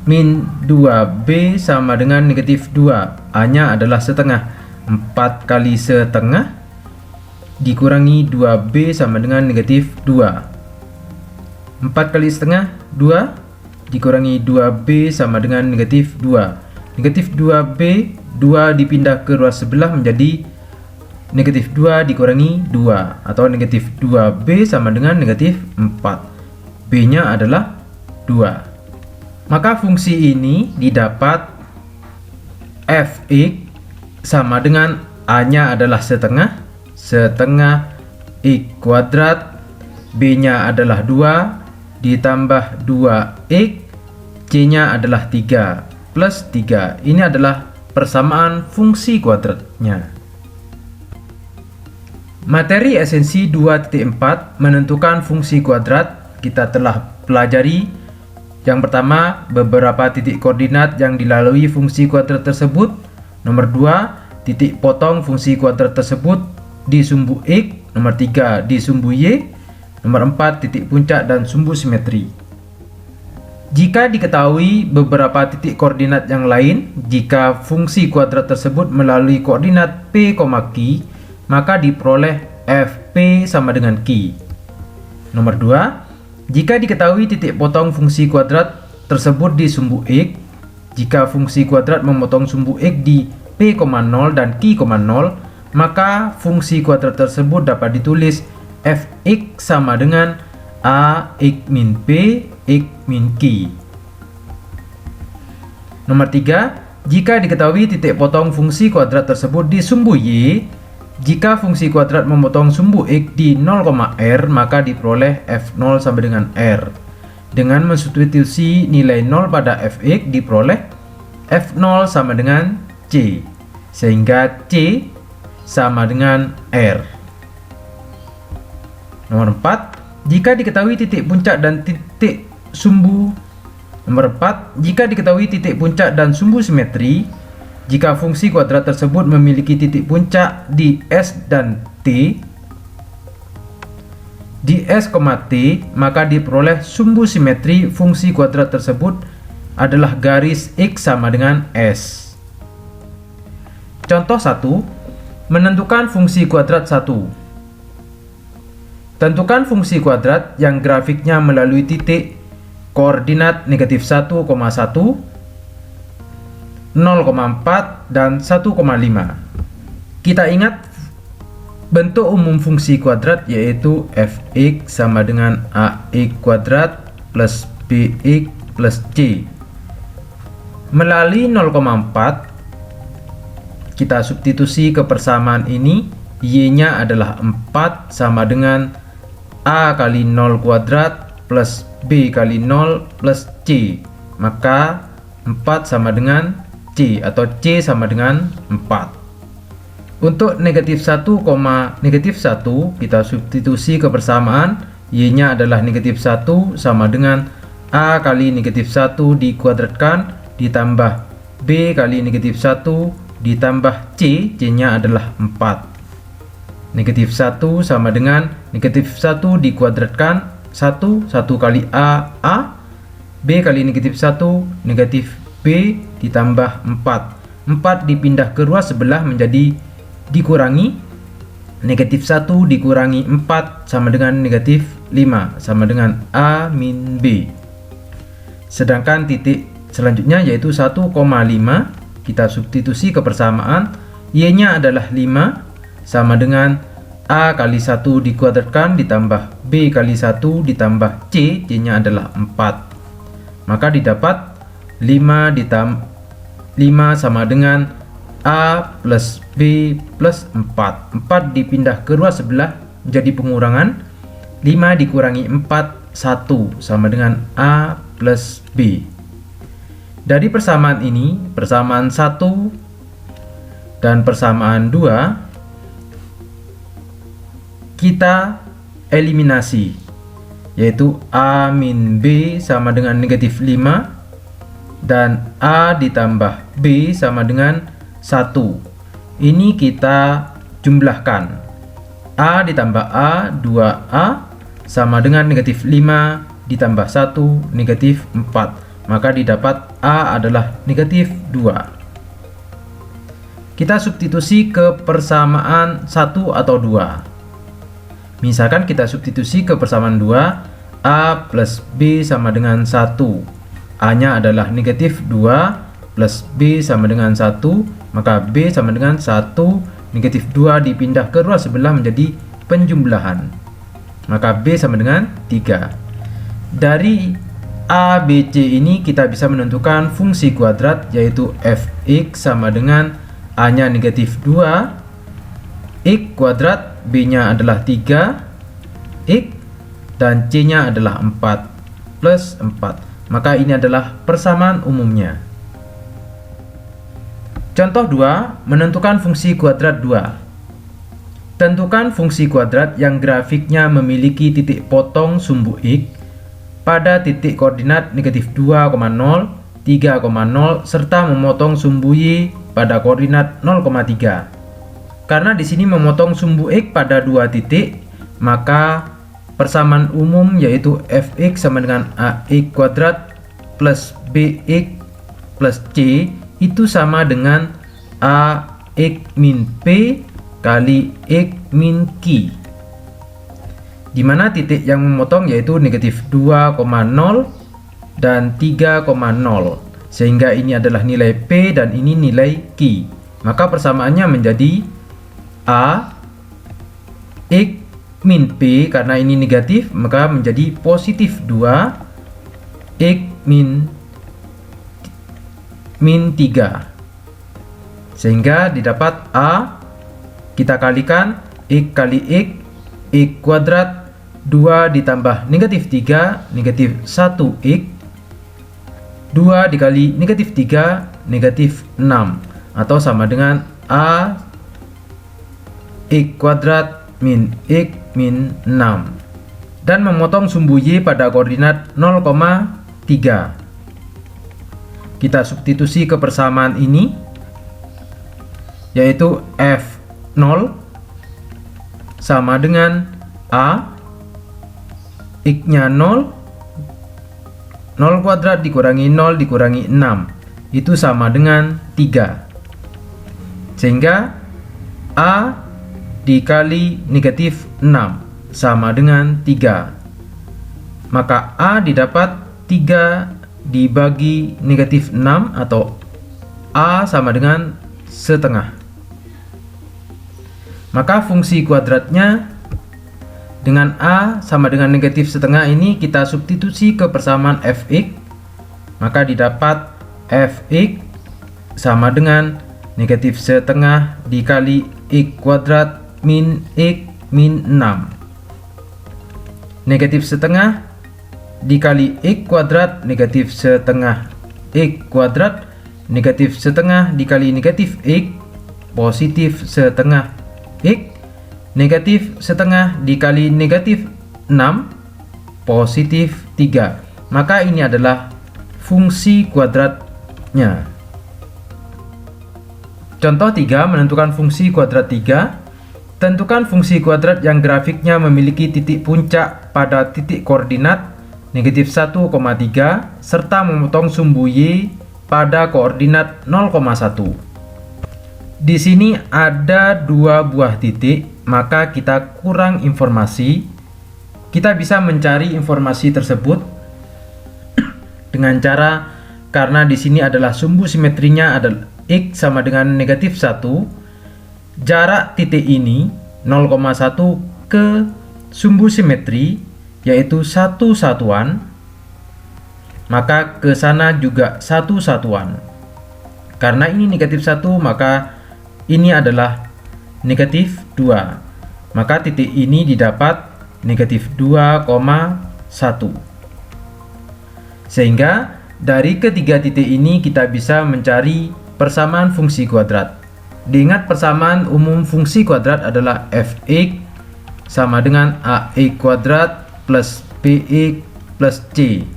min 2b sama dengan negatif 2. A nya adalah setengah. 4 kali setengah dikurangi 2b sama dengan negatif 2. 4 kali setengah 2 dikurangi 2b sama dengan negatif 2. Negatif 2b, 2 dipindah ke ruas sebelah menjadi negatif 2 dikurangi 2, atau negatif 2b sama dengan negatif 4. b nya adalah 2. Maka fungsi ini didapat fx sama dengan a nya adalah setengah, setengah x kuadrat, b nya adalah 2 ditambah 2x, c-nya adalah 3 plus 3. Ini adalah persamaan fungsi kuadratnya. Materi esensi 2.4 menentukan fungsi kuadrat kita telah pelajari. Yang pertama, beberapa titik koordinat yang dilalui fungsi kuadrat tersebut. Nomor 2, titik potong fungsi kuadrat tersebut di sumbu x. Nomor 3, di sumbu y. Nomor 4, titik puncak dan sumbu simetri. Jika diketahui beberapa titik koordinat yang lain, jika fungsi kuadrat tersebut melalui koordinat p, q, maka diperoleh fp sama dengan q. Nomor 2, jika diketahui titik potong fungsi kuadrat tersebut di sumbu x, jika fungsi kuadrat memotong sumbu x di p, 0 dan q, 0, maka fungsi kuadrat tersebut dapat ditulis fx sama dengan a x min p x min q. Nomor 3, Jika diketahui titik potong fungsi kuadrat tersebut di sumbu Y, jika fungsi kuadrat memotong sumbu X di 0,R, maka diperoleh f0 sama dengan R. Dengan mensubstitusi nilai 0 pada fx, diperoleh f0 sama dengan C, sehingga C sama dengan R. Nomor 4, jika diketahui titik puncak dan titik sumbu. Nomor 4, jika diketahui titik puncak dan sumbu simetri, jika fungsi kuadrat tersebut memiliki titik puncak di S dan T, di S, T, maka diperoleh sumbu simetri fungsi kuadrat tersebut adalah garis X sama dengan S. Contoh 1, menentukan fungsi kuadrat 1. Tentukan fungsi kuadrat yang grafiknya melalui titik koordinat negatif 1,1, 0,4, dan 1,5. Kita ingat bentuk umum fungsi kuadrat yaitu fx sama dengan ax kuadrat plus bx plus c. Melalui 0,4, kita substitusi ke persamaan ini, y-nya adalah 4 sama dengan a kali 0 kuadrat plus b kali 0 plus c, maka 4 sama dengan c atau c sama dengan 4. Untuk negatif 1, negatif 1 kita substitusi ke persamaan, y-nya adalah negatif 1 sama dengan a kali negatif 1 dikuadratkan ditambah b kali negatif 1 ditambah c, c-nya adalah 4. Negatif 1 sama dengan negatif 1 dikuadratkan 1 kali a, b kali negatif 1, negatif b ditambah 4. 4 dipindah ke ruas sebelah menjadi dikurangi, negatif 1 dikurangi 4 sama dengan negatif 5, sama dengan a min b. Sedangkan titik selanjutnya yaitu 1,5, kita substitusi ke persamaan, y-nya adalah 5 sama dengan a kali 1 dikuadratkan ditambah b kali 1 ditambah c, c-nya adalah 4. Maka didapat 5 sama dengan a plus b plus 4. 4 dipindah ke ruas sebelah menjadi pengurangan, 5 dikurangi 4, 1 sama dengan a plus b. Dari persamaan ini, persamaan 1 dan persamaan 2, kita eliminasi, yaitu a min b sama dengan negatif 5 dan a ditambah b sama dengan 1. Ini kita jumlahkan, a ditambah a, 2a sama dengan negatif 5 ditambah 1, negatif 4. Maka didapat a adalah negatif 2. Kita substitusi ke persamaan 1 atau 2. Misalkan kita substitusi ke persamaan 2, a plus b sama dengan 1. A-nya adalah negatif 2 plus b sama dengan 1, maka b sama dengan 1, negatif 2 dipindah ke ruas sebelah menjadi penjumlahan. Maka b sama dengan 3. Dari a, b, c ini kita bisa menentukan fungsi kuadrat yaitu fx sama dengan a-nya negatif 2, x kuadrat, b-nya adalah 3, x, dan c-nya adalah 4 plus 4. Maka ini adalah persamaan umumnya. Contoh 2, menentukan fungsi kuadrat 2. Tentukan fungsi kuadrat yang grafiknya memiliki titik potong sumbu x pada titik koordinat negatif 2,0, 3,0 serta memotong sumbu y pada koordinat 0,3. Karena di sini memotong sumbu x pada 2 titik, maka persamaan umum yaitu fx sama dengan ax kuadrat plus bx plus c itu sama dengan ax min p kali x min q, di mana titik yang memotong yaitu negatif 2,0 dan 3,0, sehingga ini adalah nilai p dan ini nilai q. Maka persamaannya menjadi a x min p, karena ini negatif maka menjadi positif 2 x min 3. Sehingga didapat A kita kalikan X kali X kuadrat 2 ditambah negatif 3 negatif 1X 2 dikali negatif 3 negatif 6 atau sama dengan A X kuadrat min X min 6 dan memotong sumbu Y pada koordinat 0,3. Kita substitusi ke persamaan ini, yaitu F0 sama dengan A X-nya 0 kuadrat dikurangi 0 dikurangi 6 itu sama dengan 3. Sehingga A dikali negatif 6 sama dengan 3. Maka A didapat 3 dibagi negatif 6 atau A sama dengan setengah. Maka fungsi kuadratnya dengan A sama dengan negatif setengah ini kita substitusi ke persamaan Fx. Maka didapat Fx sama dengan negatif setengah dikali X kuadrat min X min 6. Negatif setengah dikali X kuadrat negatif setengah X kuadrat negatif setengah dikali negatif X positif setengah X negatif setengah dikali negatif 6 positif 3. Maka ini adalah fungsi kuadratnya. Contoh 3, menentukan fungsi kuadrat 3. Tentukan fungsi kuadrat yang grafiknya memiliki titik puncak pada titik koordinat negatif 1,3 serta memotong sumbu Y pada koordinat 0,1. Di sini ada 2 buah titik, maka kita kurang informasi. Kita bisa mencari informasi tersebut dengan cara, karena di sini adalah sumbu simetrinya adalah X sama dengan negatif 1. Jarak titik ini 0,1 ke sumbu simetri yaitu 1 satuan, maka ke sana juga 1 satuan. Karena ini negatif 1, maka ini adalah negatif 2. Maka titik ini didapat negatif 2,1. Sehingga dari ketiga titik ini kita bisa mencari persamaan fungsi kuadrat. Diingat persamaan umum fungsi kuadrat adalah Fx sama dengan Ax kuadrat plus Bx plus C.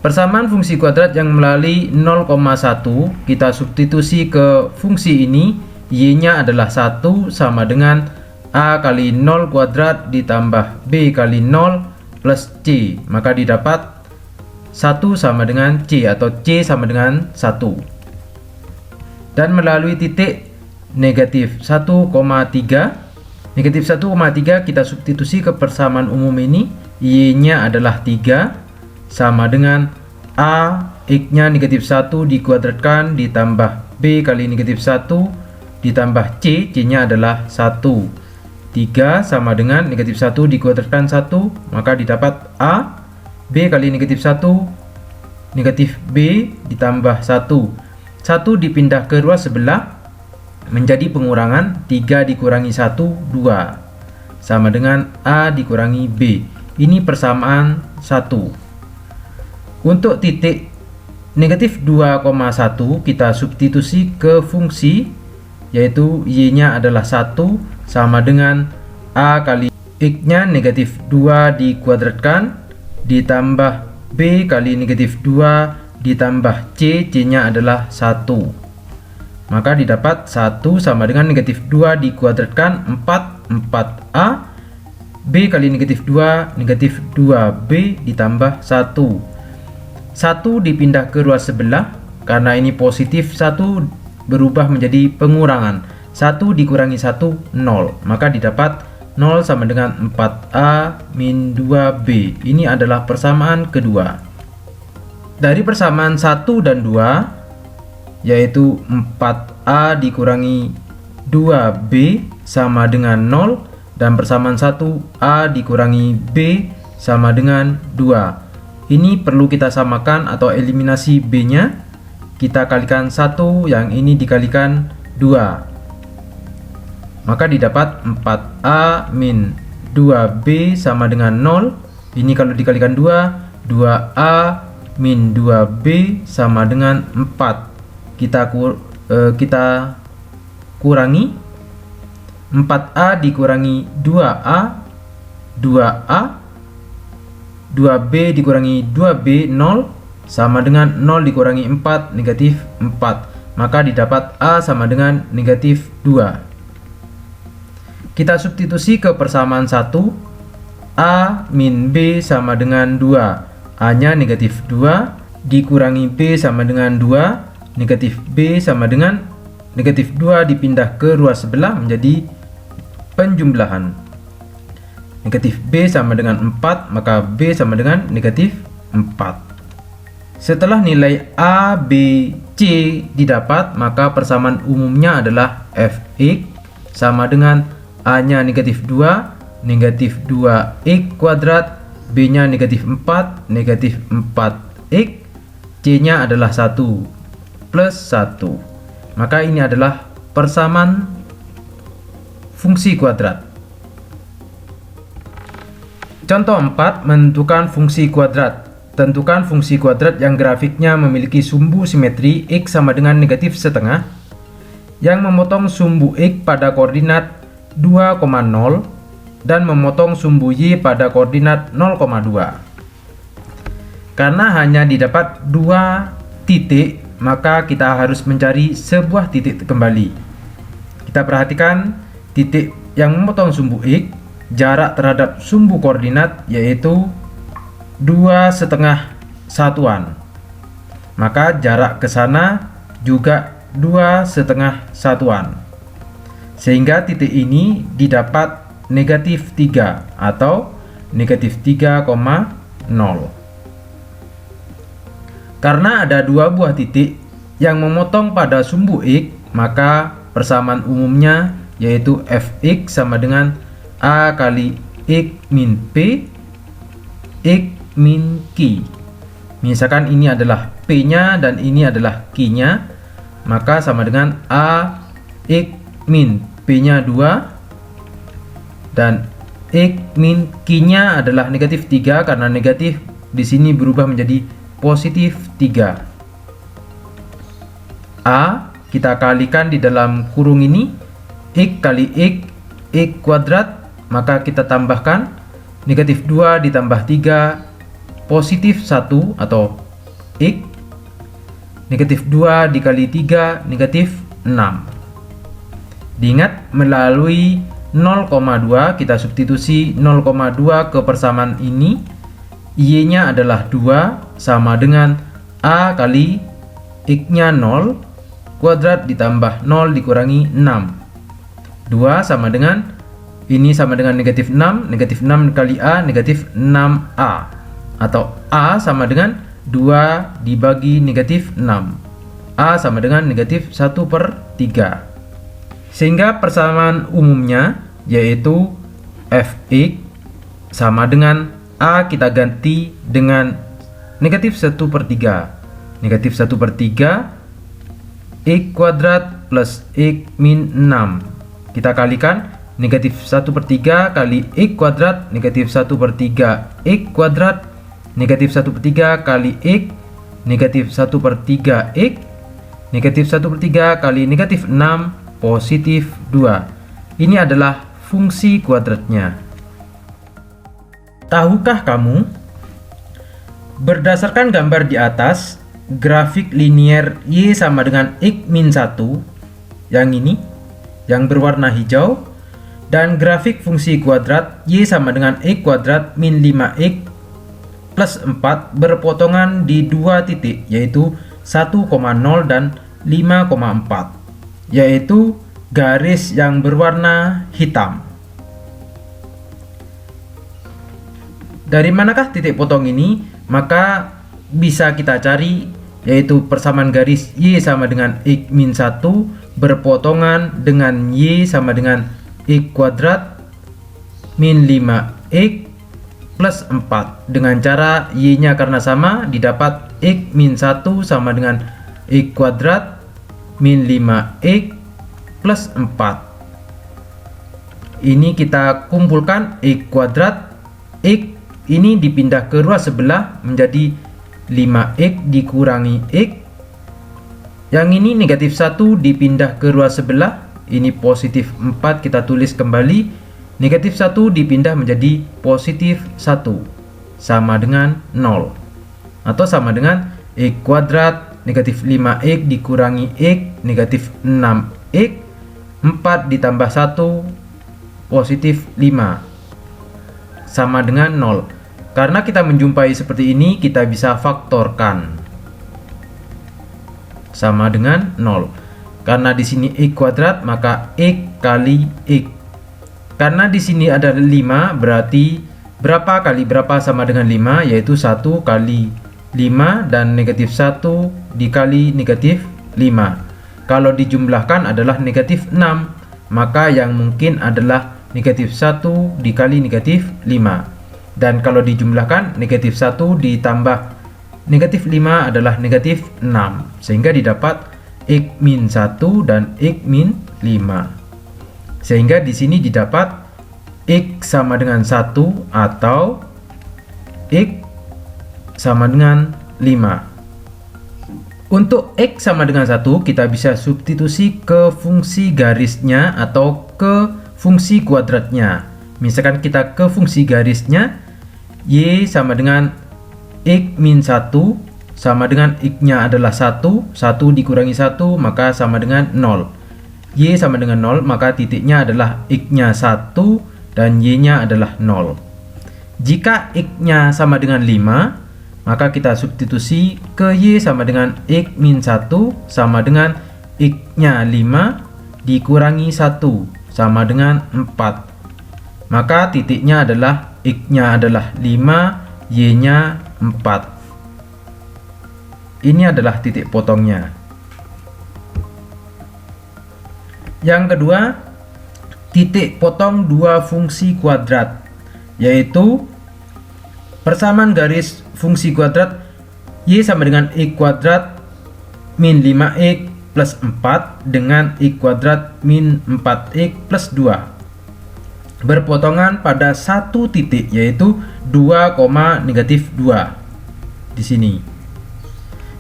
Persamaan fungsi kuadrat yang melalui 0,1 kita substitusi ke fungsi ini, Y-nya adalah 1 sama dengan A kali 0 kuadrat ditambah B kali 0 plus C. Maka didapat 1 sama dengan C atau C sama dengan 1. Dan melalui titik negatif 1,3 kita substitusi ke persamaan umum ini, Y-nya adalah 3 sama dengan A X-nya negatif 1 dikuadratkan ditambah B kali negatif 1 ditambah C, C-nya adalah 1. 3 sama dengan negatif 1 dikuadratkan 1, maka didapat A B kali negatif 1 negatif B ditambah 1. 1 dipindah ke ruas sebelah menjadi pengurangan 3 dikurangi 1, 2 sama dengan A dikurangi B. Ini persamaan 1. Untuk titik negatif 2,1 kita substitusi ke fungsi, yaitu Y-nya adalah 1 sama dengan A kali X-nya negatif 2 dikuadratkan ditambah B kali negatif 2 ditambah C, C-nya adalah 1. Maka didapat 1 sama dengan negatif 2 dikuadratkan 4, 4A B kali negatif 2, negatif 2B ditambah 1. 1 dipindah ke ruas sebelah, karena ini positif 1 berubah menjadi pengurangan. 1 dikurangi 1, 0. Maka didapat 0 sama dengan 4A min 2B. Ini adalah persamaan kedua. Dari persamaan 1 dan 2, yaitu 4A dikurangi 2B sama dengan 0, dan persamaan 1A dikurangi B sama dengan 2. Ini perlu kita samakan atau eliminasi B-nya. kita kalikan 1, yang ini dikalikan 2. Maka didapat 4A min 2B sama dengan 0. Ini kalau dikalikan 2, 2A min 2B sama dengan 4. Kita kurangi 4A dikurangi 2A, 2A, 2B dikurangi 2B, 0, sama dengan 0 dikurangi 4, negatif 4. Maka didapat A sama dengan negatif 2. Kita substitusi ke persamaan 1. A min B sama dengan 2. A nya negatif 2, dikurangi B sama dengan 2, negatif B sama dengan negatif 2 dipindah ke ruas sebelah menjadi penjumlahan. Negatif B sama dengan 4, maka B sama dengan negatif 4. Setelah nilai A, B, C didapat, maka persamaan umumnya adalah Fx sama dengan A nya negatif 2, negatif 2x kuadrat, B nya negatif 4, negatif 4x, C nya adalah 1 plus 1. Maka ini adalah persamaan fungsi kuadrat. Contoh 4, menentukan fungsi kuadrat. Tentukan fungsi kuadrat yang grafiknya memiliki sumbu simetri x sama dengan negatif setengah, yang memotong sumbu x pada koordinat 2,0 dan memotong sumbu y pada koordinat 0,2. Karena hanya didapat 2 titik, maka kita harus mencari sebuah titik kembali. Kita perhatikan titik yang memotong sumbu x, jarak terhadap sumbu koordinat yaitu 2,5 satuan. Maka jarak ke sana juga 2,5 satuan. Sehingga titik ini didapat negatif 3 atau negatif 3,0. Karena ada 2 buah titik yang memotong pada sumbu x, maka persamaan umumnya yaitu Fx sama dengan A kali x min P, x min Q. Misalkan ini adalah P nya dan ini adalah Q nya, maka sama dengan A x min P nya 2 dan x min Q nya adalah negatif 3, karena negatif di sini berubah menjadi positif 3. A kita kalikan di dalam kurung ini, x kali x kuadrat, maka kita tambahkan negatif 2 ditambah 3 positif 1 atau x, negatif 2 dikali 3 negatif 6. Diingat melalui 0,2 kita substitusi 0,2 ke persamaan ini, y nya adalah 2 sama dengan A kali x nya 0 kuadrat ditambah 0 dikurangi 6. 2 sama dengan ini sama dengan negatif 6, negatif 6 kali A negatif 6A, atau A sama dengan 2 dibagi negatif 6. A sama dengan negatif 1/3. Sehingga persamaan umumnya yaitu Fx sama dengan A kita ganti dengan negatif 1/3. Negatif 1/3 x kuadrat plus x min 6. Kita kalikan negatif 1/3 kali x kuadrat, negatif 1/3 x kuadrat, negatif 1/3 kali x, negatif 1/3 x, negatif 1/3 kali negatif 6 positif 2. Ini adalah fungsi kuadratnya. Tahukah kamu, berdasarkan gambar di atas, grafik linier y sama dengan x min 1, yang ini, yang berwarna hijau, dan grafik fungsi kuadrat y sama dengan x kuadrat min 5x plus 4 berpotongan di 2 titik, yaitu 1,0 dan 5,4, yaitu garis yang berwarna hitam. Dari manakah titik potong ini? Maka bisa kita cari, yaitu persamaan garis y sama dengan x min 1 berpotongan dengan y sama dengan x kuadrat min 5x plus 4. Dengan cara y nya karena sama, didapat x min 1 sama dengan X kuadrat min 5X plus 4. Ini kita kumpulkan X kuadrat, X ini dipindah ke ruas sebelah menjadi 5X dikurangi X. Yang ini negatif 1 dipindah ke ruas sebelah, ini positif 4, kita tulis kembali. Negatif 1 dipindah menjadi positif 1, sama dengan 0. Atau sama dengan X kuadrat negatif 5X dikurangi X, negatif 6X, 4 ditambah 1, positif 5, sama dengan 0. Karena kita menjumpai seperti ini, kita bisa faktorkan. Sama dengan 0. Karena di sini X kuadrat, maka X kali X. Karena di sini ada 5, berarti berapa kali berapa sama dengan 5, yaitu 1 kali 5 dan negatif 1 dikali negatif 5. Kalau dijumlahkan adalah negatif 6, maka yang mungkin adalah negatif 1 dikali negatif 5. Dan kalau dijumlahkan negatif 1 ditambah negatif 5 adalah negatif 6. Sehingga didapat X min 1 dan X min 5. Sehingga di sini didapat X sama dengan 1 atau X sama dengan 5. Untuk X sama dengan 1, kita bisa substitusi ke fungsi garisnya atau ke fungsi kuadratnya. Misalkan kita ke fungsi garisnya, Y sama dengan X min 1 sama dengan X-nya adalah 1, 1 dikurangi 1 maka sama dengan 0. Y sama dengan 0, maka titiknya adalah X-nya 1 dan Y-nya adalah 0. Jika X-nya sama dengan 5, maka kita substitusi ke Y sama dengan X min 1 sama dengan X-nya 5 dikurangi 1 sama dengan 4. Maka titiknya adalah X-nya adalah 5, Y-nya 4. Ini adalah titik potongnya. Yang kedua, titik potong dua fungsi kuadrat, yaitu persamaan garis fungsi kuadrat Y sama dengan X kuadrat min 5X plus 4 dengan X kuadrat min 4X plus 2. Berpotongan pada satu titik, yaitu 2, negatif 2 di sini.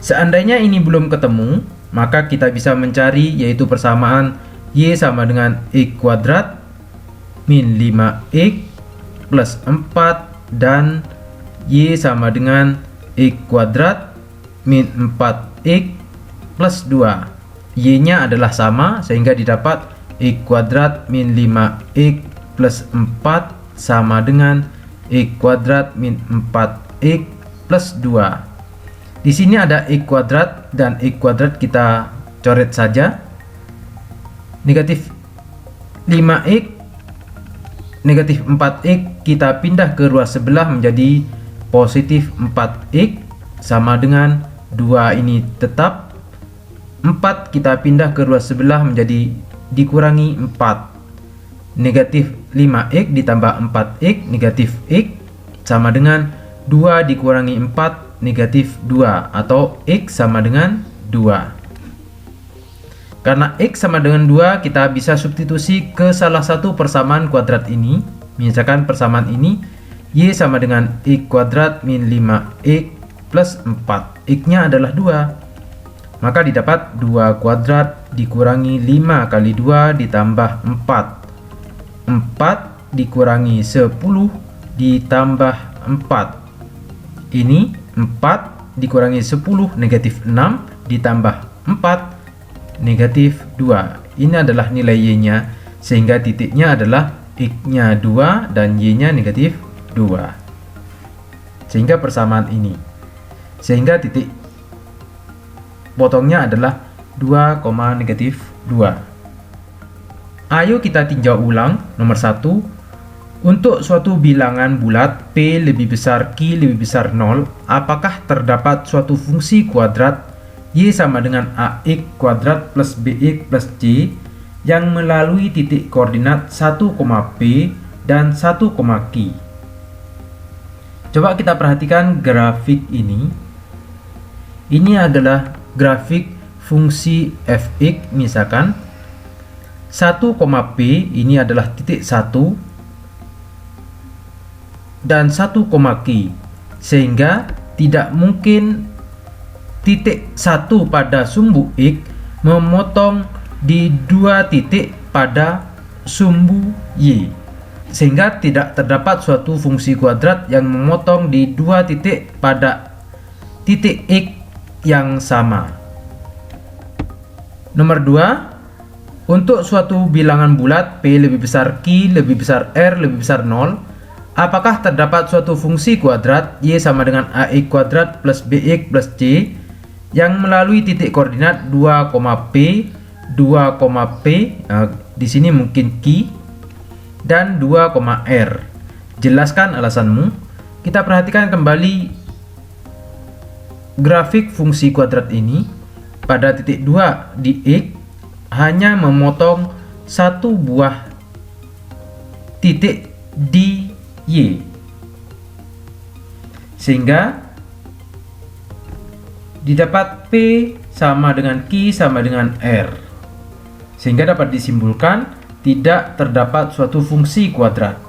Seandainya ini belum ketemu, maka kita bisa mencari yaitu persamaan Y sama dengan X kuadrat min 5X plus 4 dan Y sama dengan X kuadrat min 4X plus 2. Y-nya adalah sama sehingga didapat X kuadrat min 5X plus 4 sama dengan X kuadrat min 4X plus 2. Di sini ada X kuadrat dan X kuadrat kita coret saja. Negatif 5X, negatif 4X kita pindah ke ruas sebelah menjadi positif 4X sama dengan 2 ini tetap. 4 kita pindah ke ruas sebelah menjadi dikurangi 4. Negatif 5X ditambah 4X negatif X sama dengan 2 dikurangi 4 negatif 2 atau X sama dengan 2. Karena X sama dengan 2, kita bisa substitusi ke salah satu persamaan kuadrat ini. Misalkan persamaan ini Y sama dengan X kuadrat min 5X plus 4. X-nya adalah 2. Maka didapat 2 kuadrat dikurangi 5 kali 2 ditambah 4. 4 dikurangi 10 ditambah 4. Ini 4 dikurangi 10 negatif 6 ditambah 4 negatif 2. Ini adalah nilai Y-nya, sehingga titiknya adalah X-nya 2 dan Y-nya negatif 2. Sehingga persamaan ini. Sehingga titik potongnya adalah 2, negatif 2. Ayo kita tinjau ulang. Nomor 1. Untuk suatu bilangan bulat P lebih besar Q lebih besar 0, apakah terdapat suatu fungsi kuadrat Y sama dengan AX kuadrat plus BX plus C yang melalui titik koordinat 1, P dan 1, Q. Coba kita perhatikan grafik ini. Ini adalah grafik fungsi fx, misalkan 1, P ini adalah titik 1 dan 1, Q, sehingga tidak mungkin titik 1 pada sumbu X memotong di 2 titik pada sumbu Y, sehingga tidak terdapat suatu fungsi kuadrat yang memotong di 2 titik pada titik X yang sama. Nomor 2, untuk suatu bilangan bulat P lebih besar Q lebih besar R lebih besar 0, apakah terdapat suatu fungsi kuadrat Y sama dengan AX kuadrat plus BX plus C yang melalui titik koordinat 2, P, 2, P, di sini mungkin Q, dan 2, R. Jelaskan alasanmu. Kita perhatikan kembali grafik fungsi kuadrat ini. Pada titik 2 di X hanya memotong satu buah titik di Y, sehingga didapat P sama dengan Q sama dengan R, sehingga dapat disimpulkan tidak terdapat suatu fungsi kuadrat.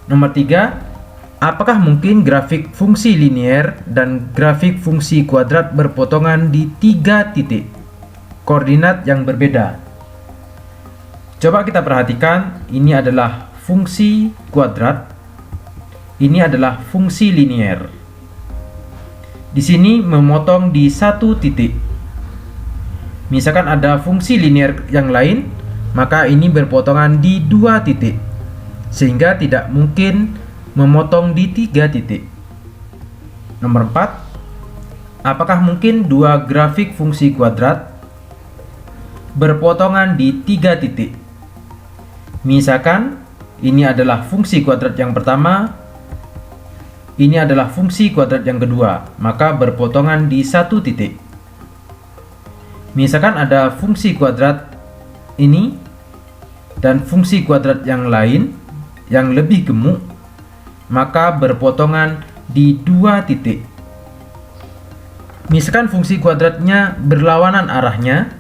Nomor 3, apakah mungkin grafik fungsi linier dan grafik fungsi kuadrat berpotongan di 3 titik koordinat yang berbeda? Coba kita perhatikan, ini adalah fungsi kuadrat, ini adalah fungsi linier. Di sini memotong di 1 titik. Misalkan ada fungsi linier yang lain, maka ini berpotongan di 2 titik, sehingga tidak mungkin memotong di 3 titik. Nomor 4, apakah mungkin 2 grafik fungsi kuadrat berpotongan di 3 titik? Misalkan ini adalah fungsi kuadrat yang pertama, ini adalah fungsi kuadrat yang kedua, maka berpotongan di 1 titik. Misalkan ada fungsi kuadrat ini dan fungsi kuadrat yang lain yang lebih gemuk, maka berpotongan di 2 titik. Misalkan fungsi kuadratnya berlawanan arahnya,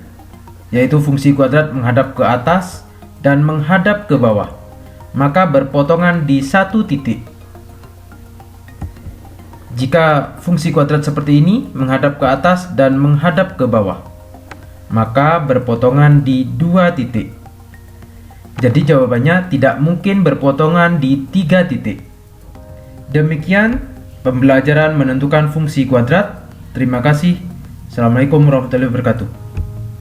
yaitu fungsi kuadrat menghadap ke atas dan menghadap ke bawah, maka berpotongan di 1 titik. Jika fungsi kuadrat seperti ini menghadap ke atas dan menghadap ke bawah, maka berpotongan di 2 titik. Jadi jawabannya tidak mungkin berpotongan di 3 titik. Demikian pembelajaran menentukan fungsi kuadrat. Terima kasih. Assalamualaikum warahmatullahi wabarakatuh.